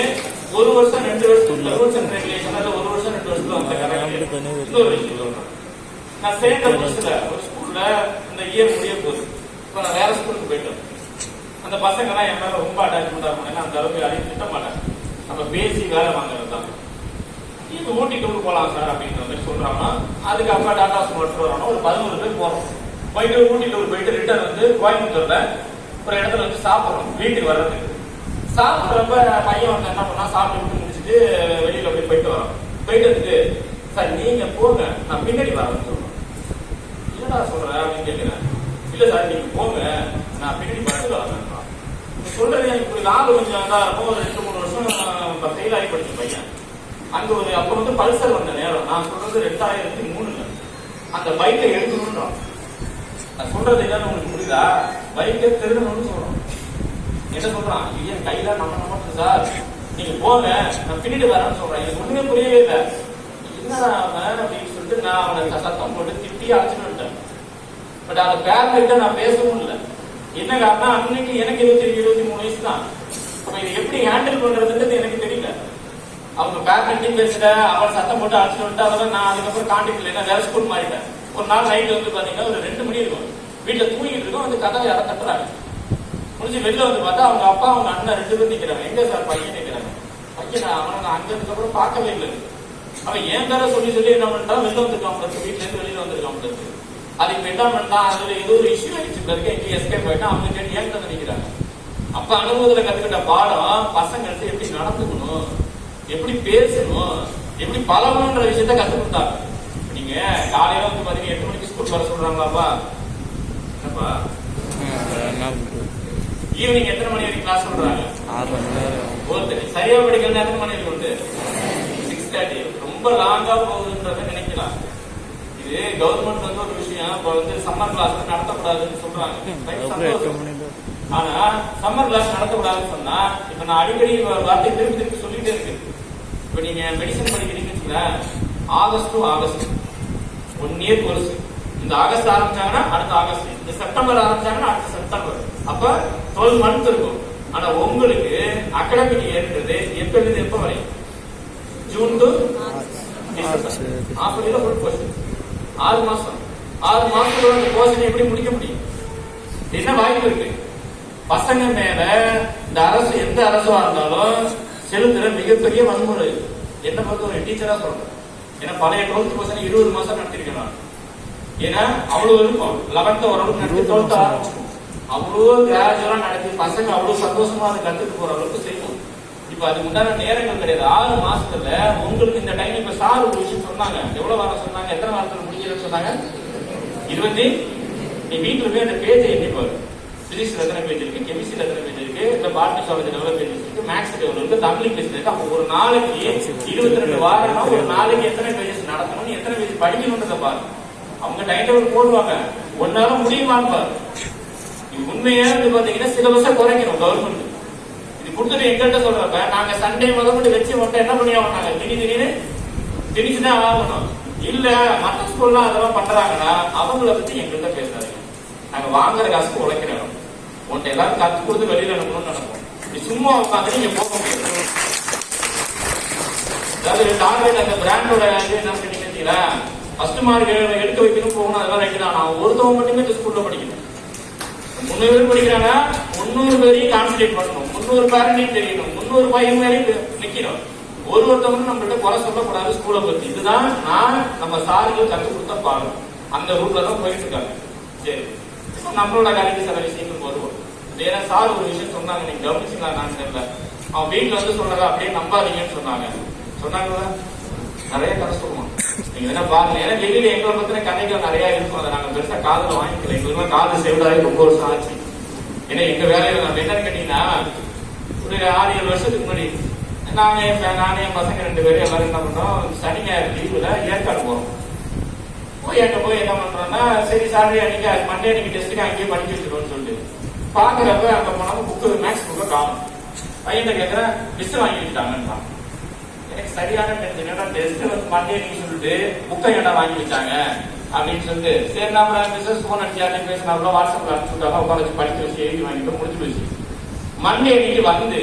[SPEAKER 6] 1 வருஷம் 2 வருஷம் ரூல்ஸ் அண்ட் ரெகுலேஷன், அது 1 வருஷம் 2 வருஷத்துல வந்து நான் சேர்ந்த புதுசுல ஒரு ஸ்கூல்ல இந்த இயர் முடிய போகுது. இப்ப நான் வேற ஸ்கூலுக்கு போயிட்டோம். அந்த பசங்க எல்லாம் என் மேல ரொம்ப அட்டாச்மெண்டா இருக்கும், அந்த அளவுக்கு யாரையும் திட்ட மாட்டேன். நம்ம பேசி வேலை வாங்குறது தான். இப்ப ஊட்டி டூர் போலாம் சார் அப்படின்ற மாதிரி சொல்றாங்கன்னா, அதுக்கு அப்பா டாடா சுமோட்டு வரோம், ஒரு 11 பேர் போறோம். போயிட்டு ஊட்டி டூர் போயிட்டு ரிட்டர்ன் வந்து கோயம்புத்தூர்ல ஒரு இடத்துல வந்து சாப்பிடுறோம். வீட்டுக்கு வர்றதுக்கு சாப்பிட்றப்ப பையன் வந்து என்ன பண்ணா, சாப்பிட்டு முடிச்சுட்டு வெளியில போயிட்டு வரோம். போயிட்டு சார் நீங்க போங்க, நான் பின்னாடி வரேன்னு சொல்றேன். என்னடா சொல்ற அப்படின்னு கேட்கிறேன். இல்ல சார் நீங்க போங்க, நான் பின்னாடி பஸ்ல வரேன். சொல்றது எனக்கு இப்படி நாள் கொஞ்சம் இதா இருக்கும். ஒரு 2-3 வருஷம் ஃபெயில் ஆகி படிச்ச பையன். அங்க ஒரு அப்ப வந்து பல்சர் வந்த நேரம், நான் சொல்றது 2003 அந்த பைக்கை எடுக்கணும்ன்றான். நான் சொல்றது என்னன்னு உங்களுக்கு புரியுதா, பைக்கை திருடணும்னு சொல்றோம். என்ன சொல்றான், என் கையில நம்ம சார் நீங்க போங்க, நான் பின்னாடி வரேன்னு சொல்றேன். எனக்கு ஒண்ணுமே புரியவே இல்லை. என்னடா அவன் அப்படின்னு சொல்லிட்டு நான் அவனை சத்தம் போட்டு திட்டி அழைச்சிட்டு வந்துட்டேன். பட் அந்த பேரண்ட்ட நான் பேசவும் இல்லை. என்ன காரணம், அன்னைக்கு எனக்கு 22-23 வயசு தான். அப்ப இதை எப்படி ஹேண்டில் பண்றதுன்றது எனக்கு தெரியல. அவங்க பேரண்ட்டையும் பேசல, அவன் சத்தம் போட்டு அழைச்சிட்டு வந்துட்டு அதெல்லாம் நான் அதுக்கப்புறம் கான்டாக்ட் இல்லை, வேற ஸ்கூல் மாறிட்டேன். ஒரு நாள் நைட்டு வந்து பாத்தீங்கன்னா ஒரு 2 மணி இருக்கும், வீட்டுல தூங்கிட்டு இருக்கோம். வந்து கதை யாரை தட்டுறாங்க. முடிஞ்சு வெளில வந்து பார்த்தா அவங்க அப்பா அவங்க அண்ணன் 2 பேரும் நிக்கிறாங்க. எங்க சார் பையன் நிக்கிறாங்க. பையன் அவனை நான் அங்க இருந்ததுக்கப்புறம் பார்க்கவே இல்லை. அவன் ஏன் பேர சொல்லி என்ன பண்ணிட்டா வெளில வந்துருக்கான், வீட்டுல இருந்து வெளியில வந்திருக்கான். அதுக்கு என்ன பண்ணா, அதுல ஏதோ ஒரு இஷ்யூ ஆயிடுச்சு பிறகு எங்க எஸ்கேப் ஆயிட்டா அவங்க கேட்டு ஏன் தான் நினைக்கிறாங்க. அப்ப அனுபவத்துல கத்துக்கிட்ட பாடம் பசங்க எப்படி நடந்துக்கணும், எப்படி பேசணும், எப்படி பழகணும்ன்ற விஷயத்த கத்து கொடுத்தாங்க. நீங்க காலையில வந்து பாத்தீங்கன்னா 8 மணிக்கு ஸ்கூல் வர சொல்றாங்களாப்பா, என்னப்பா ஈவினிங் எத்தனை மணி வரைக்கும் கிளாஸ் சொல்றாங்க,
[SPEAKER 3] 6 மணி நேரம்.
[SPEAKER 6] சரியா படிக்கிறது எத்தனை மணி வரைக்கும் வந்து 6:30. ரொம்ப லாங்கா போகுதுன்றத நினைக்கலாம். இது கவர்மெண்ட் வந்து ஒரு விஷயம், இப்ப வந்து சம்மர் கிளாஸ் நடத்தக்கூடாதுன்னு சொல்றாங்க. ஆனா சம்மர் கிளாஸ் நடத்தக்கூடாதுன்னு சொன்னா, இப்ப நான் அடிக்கடி வார்த்தை திருப்பி சொல்லிட்டே இருக்கு. இப்ப நீங்க மெடிசன் படிக்கிறீங்கன்னு August to August 1 year course. இந்த ஆகஸ்ட் ஆரம்பிச்சாங்கன்னா அடுத்த ஆகஸ்ட், இந்த செப்டம்பர் ஆரம்பிச்சாங்கன்னா அடுத்த செப்டம்பர். அப்ப 12 மந்த் இருக்கும். ஆனா உங்களுக்கு அகாடமிக் இயர்ன்றது எப்ப இருந்து எப்ப வரை, ஜூன் டு டிசம்பர். அப்படியே ஃபுல் கோர்ஸ் 6 மாசம். 6 மாசத்தோட அந்த கோர்ஸ் எப்படி முடிக்க முடியும்? என்ன வாய்ப்பு இருக்கு? பசங்க மேல இந்த அரசு எந்த அரசா இருந்தாலும் செலுத்துற மிகப்பெரிய வன்முறை. என்ன பொறுத்த ஒரு டீச்சரா சொல்றேன். ஏன்னா பழைய 12th பசங்க 20 மாசம் நடத்திருக்கேன். ஏன்னா அவ்வளவு இருக்கும். 11th ஓரளவுக்கு நடத்தி 12th ஆரம்பிச்சிடும். அவ்வளவு கிராஜுவலா நடத்தி பசங்க அவ்வளவு சந்தோஷமா அதை கத்துட்டு போற அளவுக்கு செய்யணும். இப்ப அதுக்கு உண்டான நேரங்கள் கிடையாது. 6 மாசத்துல உங்களுக்கு இந்த டைம். இப்ப சார் ஒரு விஷயம் சொன்னாங்க, எவ்வளவு வாரம் சொன்னாங்க, எத்தனை வாரத்துல முடிக்கிறேன்னு சொன்னாங்க, 20. நீ வீட்டுல போய் அந்த பேஜை எண்ணி பாரு. பிசிக்ஸ்ல எத்தனை பேஜ் இருக்கு, கெமிஸ்ட்ரியில எத்தனை பேஜ் இருக்கு, இந்த பாட்னி சுவாலஜி எவ்வளவு பேஜஸ் இருக்கு, மேக்ஸ் எவ்வளவு இருக்கு, தமிழ் பேஜஸ் இருக்கு. அப்போ ஒரு நாளைக்கு 22 வாரம்னா ஒரு நாளைக்கு எத்தனை பேஜஸ் நடத்தணும், எத்தனை பேஜஸ் படிக்கணும்ன்றத பாருங்க. அவங்க டைம் டேபிள் போடுவாங்க, ஒன்னால முடியுமான்னு பாருங்க. இது உண்மையா வந்து பாத்தீங்கன்னா சிலபஸை குறைக்கணும் கவர்மெண்ட். இது கொடுத்துட்டு எங்கள்கிட்ட சொல்றப்ப நாங்க சண்டே முதல்ல வச்சு மட்டும் என்ன பண்ணி ஆகணும், நாங்க திடீர்னு திணிச்சுதான் ஆகணும். இல்ல மற்ற ஸ்கூல்லாம் அதெல்லாம் பண்றாங்கன்னா அவங்கள பத்தி எங்கள்கிட்ட பேசாதீங்க. நாங்க வாங்குற காசுக்கு உழைக்கிறோம். உன்ட்ட எல்லாரும் கத்து கொடுத்து வெளியில அனுப்பணும்னு நினைப்போம். நீ சும்மா உட்காந்து நீங்க போக முடியாது. அதாவது டார்கெட் அந்த பிராண்டோட இது என்ன பண்ணிட்டீங்களா, ஃபர்ஸ்ட் மார்க் எடுக்க வைக்கணும் போகணும், அதெல்லாம் ரைட்டு தான். நான் ஒருத்தவங்க மட்டுமே இந்த ஸ்கூல்ல படிக்கணும். 300 பேர் படிக்கிறாங்க, 300 பேரையும் கான்சன்ட்ரேட் பண்ணணும், 300 பேரண்டையும் தெரியணும், 300 பையன் வரையும் நிக்கணும். ஒருத்தவங்க நம்மள்ட்ட குறை சொல்லக்கூடாது ஸ்கூலை பத்தி. இதுதான் நான் நம்ம சாருக்கு கற்றுக் கொடுத்த பாடம். அந்த ரூட்ல தான் போயிட்டு இருக்காங்க. சரி, நம்மளோட கல்வி சில விஷயங்கள் வருவோம். வேற சார் ஒரு விஷயம் சொன்னாங்க, நீங்க கவனிச்சுங்களா நான் தெரியல. அவன் வீட்டுல வந்து சொல்றதா அப்படியே நம்பாதீங்கன்னு சொன்னாங்களா? நிறைய கதை சொல்லுவான். நீங்க என்ன பாருங்க, ஏன்னா வெளியில எங்களை பத்தின கதைகள் நிறைய இருக்கும். அதை நாங்க பெருசா காதுல வாங்கிக்கல. எங்களுக்கு காது சேவடாகி ரொம்ப வருஷம் ஆச்சு. ஏன்னா எங்க வேலையில நம்ம என்னன்னு கேட்டீங்கன்னா, ஒரு 6-7 வருஷத்துக்கு முன்னாடி நானே என் பசங்க 2 பேரும் எல்லாரும் என்ன பண்றோம், சனி ஞாயிறு லீவுல ஏற்காடு போறோம். போய் என்ன பண்றோம்னா, சரி சாட்டர்டே அன்னைக்கு மண்டே அன்னைக்கு டெஸ்ட்டுக்கு அங்கேயே படிக்க வச்சிருவோம்னு சொல்லிட்டு பாக்குறப்ப அங்க போனாலும் புக்கு மேக்ஸ் புக்கை காணும். பையன் கேட்கிறேன், மிஸ் வாங்கி வச்சுட்டாங்கன்னு. எனக்கு சரியான டென்ஷன், டெஸ்ட் வந்து மண்டே நீங்க சொல்லிட்டு புக்கை என்ன வாங்கி வச்சாங்க அப்படின்னு சொல்லிட்டு, சரி நம்ம மிஸ்ஸஸ் போன் அடிச்சு யாரையும் பேசினாலும் வாட்ஸ்அப்ல அனுப்பிச்சுட்டாங்க, உட்கார வச்சு படிக்க வச்சு எழுதி வாங்கிட்டு முடிச்சு வச்சு மண்டே அன்னைக்கு வந்து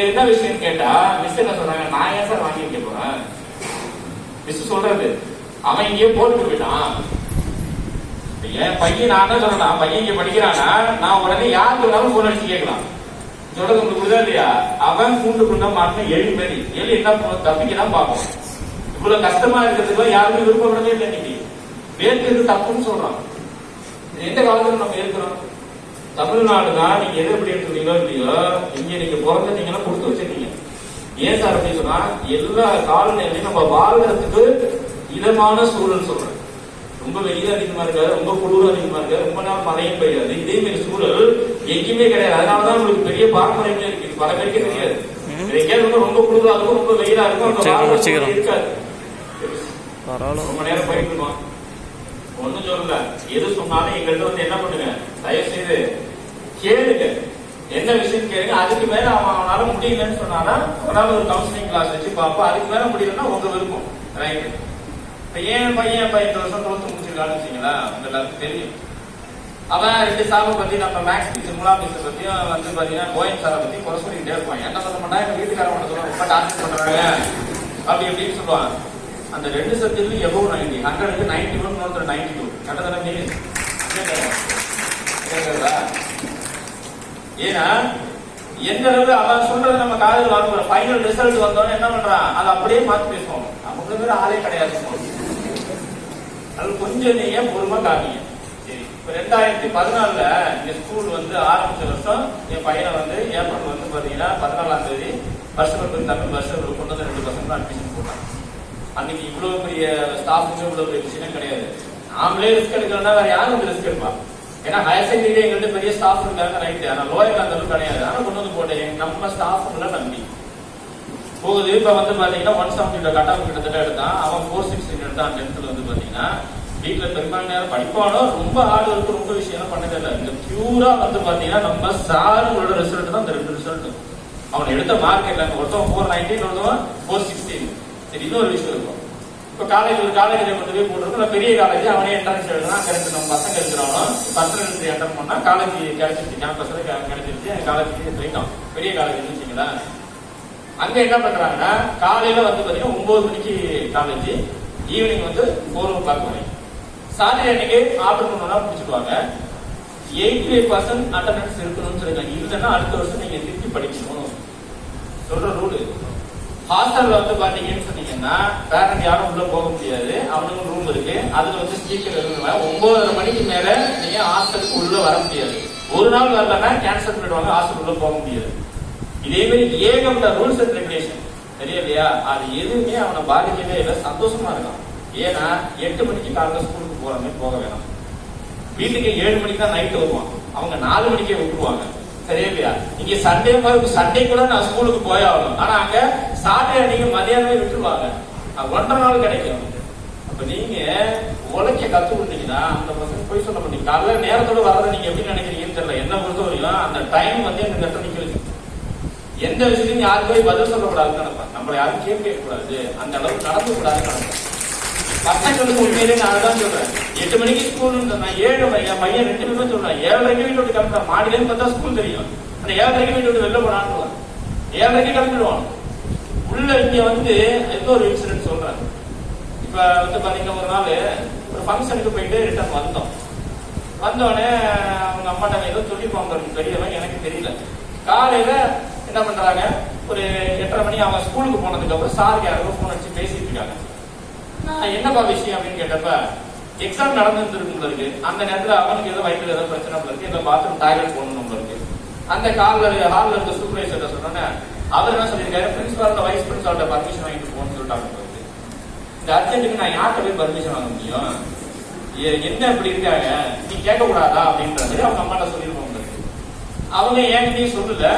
[SPEAKER 6] என்ன விஷயம் கேட்டா, மிஸ் என்ன சொல்றாங்க, நான் ஏன் சார் வாங்கி வைக்க போறேன். மிஸ் சொல்றது அவன் இங்கேயே போட்டுட்டு போயிட்டான். என் பையன் நான் தான் சொல்றேன், பையன் இங்க படிக்கிறானா, நான் உடனே யாருக்கு வேணாலும் போன் அடிச்சு கேட்கலாம். சொல்றது உங்களுக்கு புரியுதா இல்லையா? அவன் கூண்டுக்குள்ள மாட்டின எலி மாதிரி, எலி என்ன பண்ணும், தப்பிக்கதான் பார்ப்போம். இவ்வளவு கஷ்டமா இருக்கிறதுக்கு யாருமே விருப்பப்படவே இல்லை. இன்னைக்கு வேர்க்கிறது தப்புன்னு சொல்றான். எந்த காலத்துல நம்ம ஏற்கிறோம்? தமிழ்நாடுதான். நீங்க எது எப்படி எடுத்துக்கிறீங்களோ இல்லையோ, இங்க நீங்க பிறந்தீங்கன்னா கொடுத்து வச்சிருக்கீங்க. ஏன் சார் அப்படின்னு சொன்னா, எல்லா காலநிலையும் நம்ம வாழ்றதுக்கு இதமான சூழல் சொல்றேன். ரொம்ப வெயில் அதிகமா இருக்காது, ரொம்ப குளிர் அதிகமா இருக்காது, ரொம்ப நாள் மழையும் பெய்யாது. இதே மாதிரி சூழல் எங்கேயுமே கிடையாது. அதனாலதான் உங்களுக்கு பெரிய பாரம்பரியமே இருக்கு. பல பேருக்கே தெரியாது. ரொம்ப குளிரா இருக்கும், ரொம்ப வெயிலா இருக்கும், இருக்காது. ரொம்ப நேரம் போயிட்டு இருக்கோம். ஒண்ணும் சொல்லல, எது சொன்னாலும் எங்கள்கிட்ட வந்து என்ன பண்ணுங்க, தயவு செய்து கேளுங்க. என்ன விஷயம் கேளுங்க. அதுக்கு மேல அவனால முடியலன்னு சொன்னானா அவனால ஒரு கவுன்சிலிங் கிளாஸ் வச்சு பார்ப்போம். அதுக்கு மேல முடியலன்னா உங்க விருப்பம், ரைட். இப்ப ஏன் பையன் இந்த வருஷம் 12 முடிச்சிருக்கான்னு வச்சுங்களா, உங்க எல்லாருக்கும் தெரியும். அவன் 2 சாரை பத்தி, நம்ம மேக்ஸ் டீச்சர் முலா டீச்சர் பத்தியும் வந்து பாத்தீங்கன்னா கோயன் சாரை பத்தி குறை சொல்லிக்கிட்டே இருப்பான். என்ன சொல்ல மாட்டா, எங்க வீட்டுக்காரன் பண்ண சொல்லுவாங்க, ரொம்ப டார்ச்சர் பண்றாங்க அப்படி எப்படின்னு சொல்லுவான். அந்த 2 சப்ஜெக்ட்ல எவ்வளவு 90, 100க்கு 91, 92 கட்டத்தட்ட மீறி. ஏன்னா எந்த அளவு அவன் சொல்றது நம்ம காலையில் வாங்க, ஃபைனல் ரிசல்ட் வந்தோன்னு என்ன பண்றான், அதை அப்படியே மாத்தி பேசுவோம். நமக்கு வேற ஆளே கிடையாது. அது கொஞ்சம் நீங்க பொறுமை காமிங்க. சரி, இப்ப 2014 இந்த ஸ்கூல் வந்து ஆரம்பிச்ச வருஷம் என் பையனை வந்து ஏப்ரல் வந்து பாத்தீங்கன்னா 14ஆம் தேதி வருஷம் தமிழ் வருஷம் கொண்டு வந்து 2 பசங்க அட்மிஷன் போட்டாங்க. அன்னைக்கு இவ்வளவு பெரிய ஸ்டாஃபுங்க இவ்வளவு பெரிய விஷயம் கிடையாது. நாமளே ரிஸ்க் எடுக்கிறோம்னா வேற யாரும் வந்து ரிஸ்க் எடுப்பான். ஏன்னா ஹையர் செகண்டரி எங்கள்கிட்ட பெரிய ஸ்டாஃப் இருக்காங்க, ரைட்டு. ஆனா லோயர் அந்த அளவுக்கு கிடையாது. ஆனா கொண்டு வந்து போட்டேன் நம்ம ஸ்டாஃபுங்களை நம்பி போகுது. இப்ப வந்து பாத்தீங்கன்னா 170 கட் ஆஃப் கிட்டத்தட்ட எடுத்தான். அவன் 460 எடுத்தான். 10th வந்து பாத்தீங்கன்னா வீட்டுல பெரும்பாலும் நேரம் படிப்பானோ, ரொம்ப ஹார்ட் ஒர்க், ரொம்ப விஷயம் பண்ணதே இல்லை. இந்த பியூரா வந்து பாத்தீங்கன்னா நம்ம சாருங்களோட ரிசல்ட் தான் இந்த 2 ரிசல்ட். அவன் எடுத்த மார்க் இல்லை, ஒருத்தவன் 490, ஒருத்தவன் 416. சரி, இன்னொரு விஷயம் இருக்கும். இப்ப காலேஜ்ல கொண்டு போய் போட்டுருக்கோம். பெரிய காலேஜ் அவனே என்ட்ரன்ஸ் எழுதுனா கரெக்ட். நம்ம பசங்க இருக்கிறவங்க பர்சனல் அட்டன் பண்ணா காலேஜ் கிடைச்சிருச்சு, கேம்பஸ்ல கிடைச்சிருச்சு, காலேஜ் போயிட்டோம். பெரிய காலேஜ் வச்சுங்களா, அங்க என்ன பண்றாங்கன்னா காலையில வந்து பாத்தீங்கன்னா 9 மணிக்கு காலேஜ், ஈவினிங் வந்து 4 o'clock வரைக்கும். சாட்டர்டே அன்னைக்கு ஆர்டர் பண்ணா பிடிச்சிடுவாங்க. 85% அட்டண்டன்ஸ் இருக்கணும்னு சொல்லிருக்காங்க. இல்லைன்னா அடுத்த வருஷம் நீங்க திருப்பி படிக்கணும் சொல்ற ரூல். ஹாஸ்டல்ல வந்து பாத்தீங்கன்னு சொன்னீங்கன்னா பேரண்ட் யாரும் உள்ள போக முடியாது. அவனுக்கு ரூம் இருக்கு, அதுல வந்து ஸ்பீக்கர் இருக்கு. 9:30 மணிக்கு மேல நீங்க ஹாஸ்டலுக்கு உள்ள வர முடியாது. ஒரு நாள் வரலன்னா கேன்சல் பண்ணிடுவாங்க, ஹாஸ்டல் உள்ள போக முடியாது. இதே மாதிரி ஏகப்பட்ட ரூல்ஸ் அண்ட் ரெகுலேஷன் தெரியலையா, அது எதுவுமே அவனை பாதிக்கவே இல்லை, சந்தோஷமா இருக்கான். ஏன்னா 8 மணிக்கு காலையில் ஸ்கூலுக்கு போற மாதிரி போக வேணாம். வீட்டுக்கு 7 மணிக்கு தான் நைட்டு வருவான். அவங்க 4 மணிக்கே விட்டுருவாங்க. சரியா இல்லையா? இங்க சண்டே கூட நான் ஸ்கூலுக்கு போய் ஆகணும். ஆனா அங்க சாட்டர்டே நீங்க மதியானமே விட்டுருவாங்க, 1.5 நாள் கிடைக்கும். அப்ப நீங்க உழைக்க கத்துக்கிட்டீங்கன்னா அந்த பசங்க போய் சொல்ல மாட்டீங்க. காலையில நேரத்தோட வர்றதை நீங்க எப்படி நினைக்கிறீங்கன்னு தெரியல. என்ன பொறுத்த வரையும் அந்த டைம் வந்து எனக்கு கட்ட நிக்கிறது. எந்த விஷயத்தையும் யாரும் போய் பதில் சொல்லக்கூடாதுன்னு நினைப்பேன். நம்மளை யாரும் கேட்க கூடாது, அந்த அளவுக்கு நடந்து கூடாதுன்னு நினைப்பேன். பசங்களுக்கு உண்மையிலே நான் தான் சொல்றேன். 8 மணிக்கு ஸ்கூல், நான் 7 என் பையன் 2 பேருமே சொல்றேன். 7:30 வீட்டு விட்டு கிளம்புறான். மாடியிலேருந்து பார்த்தா ஸ்கூல் தெரியும். அந்த 7:30 வீட்டு விட்டு வெளில போனான்னு 7:30 கிளம்பிடுவான். உள்ள இங்க வந்து ஏதோ ஒரு இன்சிடென்ட் சொல்றேன். இப்ப வந்து பாத்தீங்கன்னா ஒரு நாள் ஒரு ஃபங்க்ஷனுக்கு போயிட்டு ரிட்டர்ன் வந்தோடனே அவங்க அம்மாட்ட ஏதோ சொல்லிப்பாங்க பெரியவன், எனக்கு தெரியல. காலையில என்ன பண்றாங்க, ஒரு 8:30 மணி அவன் ஸ்கூலுக்கு போனதுக்கு அப்புறம் சாருக்கு யாரோ போன் அடிச்சு பேசிட்டு இருக்காங்க. நான் என்னப்பா விஷயம் அப்படின்னு கேட்டப்ப, எக்ஸாம் நடந்துருக்கும் இருக்கு. அந்த நேரத்துல அவனுக்கு ஏதோ வயிற்றுல ஏதோ பிரச்சனை இருக்கு, ஏதோ பாத்ரூம் டாய்லெட் போகணும் இருக்கு. அந்த ஹால்ல இருக்க சூப்பர்வைசர் சொன்னோன்னே அவர் என்ன சொல்லியிருக்காரு, பிரின்சிபால் வைஸ் பிரின்சிபால்ட்ட பர்மிஷன் வாங்கிட்டு போகணும்னு சொல்லிட்டாங்க. இந்த அர்ஜென்ட்டுக்கு நான் யார்கிட்ட போய் பர்மிஷன் வாங்க முடியும், என்ன இப்படி இருக்காங்க, நீ கேட்க கூடாதா அப்படின்ற மாதிரி அவங்க அம்மாட்ட சொல்லிருப்பாங்க. அவங்க என்கிட்டயும் சொல்லல.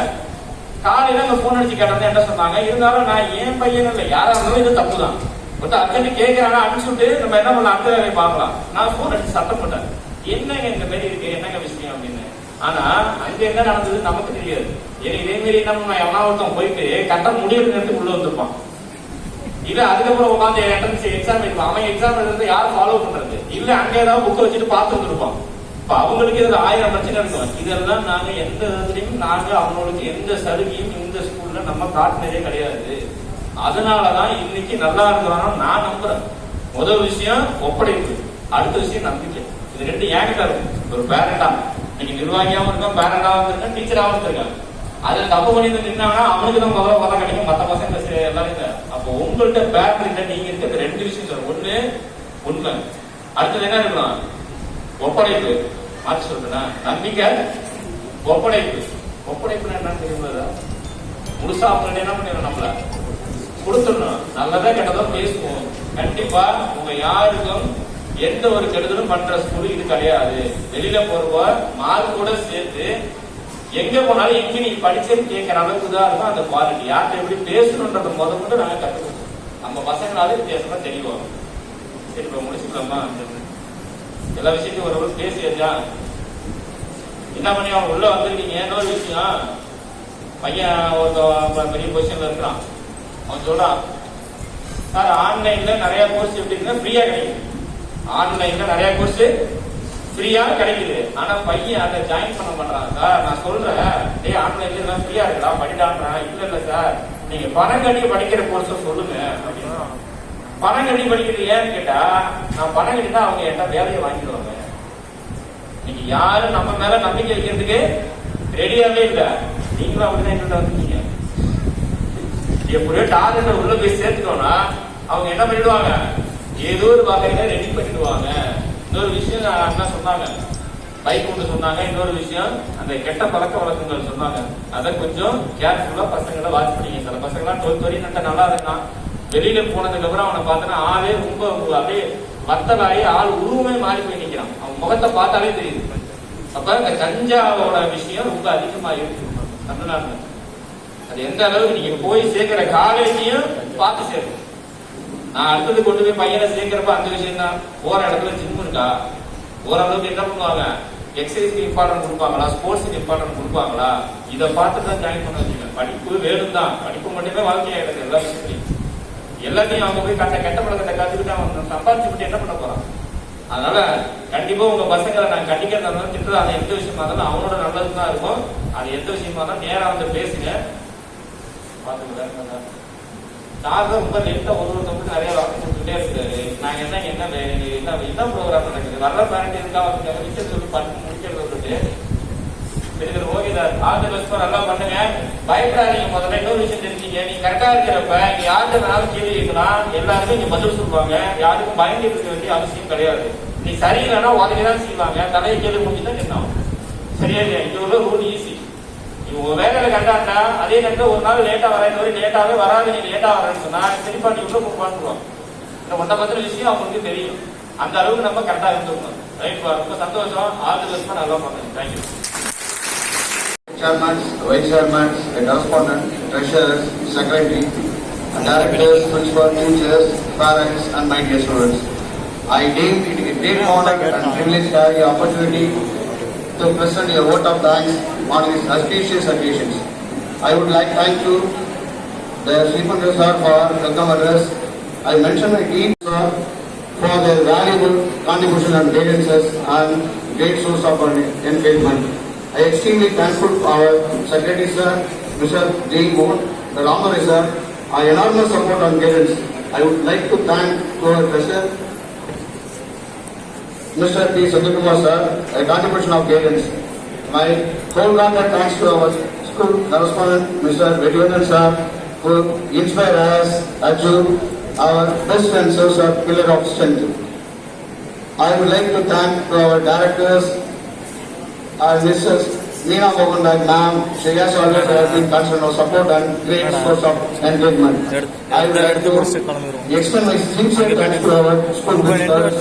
[SPEAKER 6] காலையில அந்த போன் அடிச்சு கேட்டது என்ன சொன்னாங்க, இருந்தாலும் நான் என் பையன் இல்லை, யாரா இருந்தாலும் இது தப்பு தான். ஒருத்தர் அர்ஜென்ட் கேட்கிறாங்க, அனுப்பிச்சுட்டு நம்ம என்ன பண்ணலாம், அடுத்த வேலையை பார்க்கலாம். நான் போன் அடிச்சு சத்தம் போட்டேன், என்னங்க இந்த மாதிரி இருக்கு, என்னங்க விஷயம் அப்படின்னு. ஆனா அங்க என்ன நடந்தது நமக்கு தெரியாது. இதே மாதிரி என்ன எவனா ஒருத்தன் போயிட்டு கட்டம் முடிவு நேரத்துக்கு உள்ள வந்திருப்பான். இல்ல அதுக்கப்புறம் உட்காந்து என்ட்ரன்ஸ் எக்ஸாம் எழுதுவான். அவன் எக்ஸாம் எழுதுறது யாரும் ஃபாலோ பண்றது இல்ல, அங்க ஏதாவது புக்கை வச்சுட்டு பார்த்து வந்துருப்பான். இப்ப அவங்களுக்கு இதுல 1000 பிரச்சனை இருக்கும். இதெல்லாம் நாங்க எந்த விதத்திலையும் நாங்க அவங்களுக்கு எந்த சலுகையும் இந்த ஸ்கூல்ல நம்ம காட்டினதே கிடையாது. அதனாலதான் இன்னைக்கு நல்லா இருக்கிறானோ நான் நம்புறேன். முதல் விஷயம் ஒப்படைப்பு, அடுத்த விஷயம் நம்பிக்கை. இது 2 ஏங்கிட்ட இருக்கும். ஒரு பேரண்டா இன்னைக்கு நிர்வாகியாவும் இருக்கான், பேரண்டாவும் இருக்கான், டீச்சராகவும் இருக்காங்க. அதுல தப்பு பண்ணி நின்னாங்கன்னா அவனுக்கு தான் முதல்ல பதம் கிடைக்கும், மற்ற பசங்க எல்லாரும் இல்லை. அப்போ உங்கள்கிட்ட பேரண்ட நீங்க இருக்க 2 விஷயம் சொல்றேன். ஒண்ணு உண்மை, அடுத்தது என்ன இருக்கணும், ஒப்படைப்பு. மாற்றி சொல்றேன்னா நம்பிக்கை, ஒப்படைப்பு. ஒப்படைப்பு என்னன்னு தெரியுமா, முழுசா அவங்க என்ன பண்ணிடணும், நம்மள கொடுத்துடணும். நல்லதா கெட்டதோ பேசுவோம். கண்டிப்பா உங்க யாருக்கும் எந்த ஒரு கெடுதலும் பண்ற ஸ்கூல் இது கிடையாது. வெளியில போறவ மார்க் கூட சேர்த்து எங்க போனாலும் எங்க நீ படிச்சேன்னு கேட்கிற அளவுக்கு தான் இருக்கும் அந்த குவாலிட்டி. யார்கிட்ட எப்படி பேசணுன்றத முதல்ல நாங்க கத்துக்கணும். நம்ம பசங்களால வித்தியாசமா தெளிவாங்க. சரி, இப்ப முடிச்சுக்கலாமா? எல்லா விஷயத்தையும் ஒரு பேசியாச்சா? என்ன பண்ணி அவங்க உள்ள வந்திருக்கீங்க. இன்னொரு விஷயம், பையன் ஒரு பெரிய பொசிஷன்ல இருக்கிறான். அவன் சொல்றான், சார் ஆன்லைன்ல நிறைய கோர்ஸ் எப்படி இருக்குன்னா ஃப்ரீயா கிடைக்குது. ஆன்லைன்ல நிறைய கோர்ஸ் ஃப்ரீயா கிடைக்குது. ஆனா பையன் அதை ஜாயின் பண்ண மாட்டான். சார் நான் சொல்றேன், ஆன்லைன்ல எல்லாம் ஃப்ரீயா இருக்கலாம் படிடான்றான். இல்ல சார், நீங்க பணம் கட்டி படிக்கிற கோர்ஸ் சொல்லுங்க அப்படின்னா. பணம் கட்டி படிக்கிறது ஏன்னு கேட்டா, நான் பணம் கட்டி தான் அவங்க என்கிட்ட வேலையை வாங்கிடுவாங்க. நீங்க யாரும் நம்ம மேல நம்பிக்கை வைக்கிறதுக்கு ரெடியாவே இல்ல. நீங்களும் அப்படிதான் என்கிட்ட வந்துட்டீங்க. எப்படியோ டார்கெட் உள்ள போய் சேர்த்துட்டோம்னா அவங்க என்ன பண்ணிடுவாங்க, ஏதோ ஒரு வகையில ரெடி பண்ணிடுவாங்க. இன்னொரு விஷயம் என்ன சொன்னாங்க, பைக் ஒன்று சொன்னாங்க. இன்னொரு விஷயம், அந்த கெட்ட பழக்க வழக்கங்கள் சொன்னாங்க. அதை கொஞ்சம் கேர்ஃபுல்லா பசங்களை வாட்ச் பண்ணிங்க. சில பசங்களாம் 12 வரையும் நல்லா இருக்கான். வெளியில போனதுக்கு அப்புறம் அவனை பார்த்தோன்னா ஆளே ரொம்ப அப்படியே வத்தலாகி ஆள் உருவமே மாறி போய் நிற்கிறான். அவன் முகத்தை பார்த்தாலே தெரியுது. அப்ப இந்த கஞ்சாவோட விஷயம் ரொம்ப அதிகமா இருக்கு தமிழ்நாட்டுல. அது எந்த அளவுக்கு நீங்க போய் சேர்க்கிற காலேஜையும் பார்த்து சேர்க்கணும். நான் அடுத்தது கொண்டு போய் பையனை சேர்க்கிறப்ப அந்த விஷயம் தான். போற இடத்துல ஜிம் இருக்கா, ஓரளவுக்கு என்ன பண்ணுவாங்க, எக்ஸசைஸ்க்கு இம்பார்ட்டன்ட் கொடுப்பாங்களா, ஸ்போர்ட்ஸுக்கு இம்பார்ட்டன்ட் கொடுப்பாங்களா, இதை பார்த்து தான் ஜாயின் பண்ண வச்சுக்கோங்க. படிப்பு வேணும் தான், படிப்பு மட்டுமே வாழ்க்கையா இருக்குது. எல்லா விஷயத்தையும் எல்லாத்தையும் அவங்க போய் கெட்ட பழக்கத்தை கத்துக்கிட்டு அவன் சம்பாதிச்சுட்டு என்ன பண்ண போறான். அதனால கண்டிப்பா உங்க பசங்களை நான் கண்டிக்கிறதா இருந்தாலும் திட்டுறது, அது எந்த விஷயமா இருந்தாலும் அவனோட நல்லதுக்கு தான் இருக்கும். அது எந்த விஷயமா இருந்தாலும் நேரா வந்து பேசுங்க. பாத்துக்கிறேன் சார் தான் ரொம்ப லெட்டா ஒருத்தவங்களுக்கு நிறைய வாக்கு கொடுத்துட்டே இருக்காரு. நாங்க என்ன ப்ரோக்ராம் நடக்குது, வர்ற பேரண்ட் இருக்கா டீச்சர் சொல்லி பண்ணி முடிக்கிறது விட்டுட்டு இருக்கிற. Okay sir, all the best, நல்லா பண்ணுங்க, பயப்படாதீங்க. முதல்ல இன்னொரு விஷயம் தெரிஞ்சீங்க, நீங்க கரெக்டா இருக்கிறப்ப நீங்க யார்கிட்ட வேணாலும் கேள்வி கேட்கலாம், எல்லாருமே நீங்க பதில் சொல்லுவாங்க. யாருக்கும் பயந்து இருக்க வேண்டிய அவசியம் கிடையாது. நீ சரியில்லைன்னா உதவிதான் செய்வாங்க, தலையை கேள்வி முடிச்சுதான் என்ன ஆகும். சரியா இல்லையா? இது ஒரு ரூல் ஈஸி. உங்க வேலையில கண்டாண்டா அதே நேரத்தில் ஒரு நாள் லேட்டா வரேன், லேட்டாவே வராது, நீங்க லேட்டா வரேன்னு சொன்னா திருப்பா நீ உள்ள பார்த்துருவோம். இந்த ஒன்றை பத்திர விஷயம் அவங்களுக்கு தெரியும். அந்த அளவுக்கு நம்ம கரெக்டா இருந்துருக்கணும். ரைட், ரொம்ப சந்தோஷம். ஆல் தி பெஸ்ட், நல்லா பண்ணுங்க. Thank you.
[SPEAKER 5] chairman, vice chairman, correspondent, treasurers, secretary, directors, principal, teachers, parents, and my dear students. I deem it a great honor and privilege to have the opportunity to present a vote of thanks on these auspicious occasions. I would like to thank you, the Sripandra sir, for welcome address. I mention my team sir for their valuable contribution and guidances and great source of encouragement. I am extremely thankful to our Secretary sir, Mr. J. Mohan, the Ramare sir, our enormous support and guidance. I would like to thank our treasurer, Mr. P. Satyakumar sir, a contribution of guidance. My wholehearted thanks to our school correspondent, Mr. Vedyanan sir, who inspired us, achieve our best and source of pillar of strength. I would like to thank our directors, Mrs. Meena Mohan ma'am. She has always been concerned of support and great source of engagement. I would like to extend my sincere thanks to our school principals,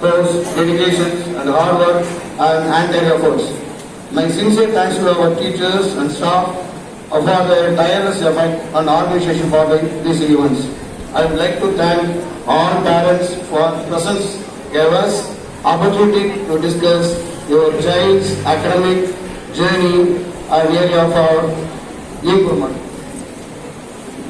[SPEAKER 5] whose dedication and hard work and their efforts. My sincere thanks to our teachers and staff for their tireless effort and organization for these events. I would like to thank all parents for presence, gave us opportunity to discuss your child's academic journey and area of our improvement.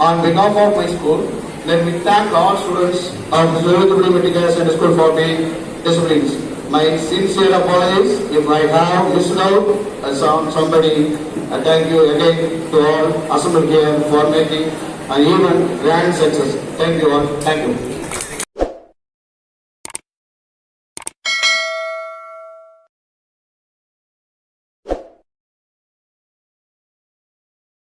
[SPEAKER 5] On behalf of my school, let me thank all students of the Suryakumar Medical Center School for being disciplines. My sincere apologies if I have missed out somebody. Thank you again to all assembled here for making an even grand success. Thank you all. Thank you.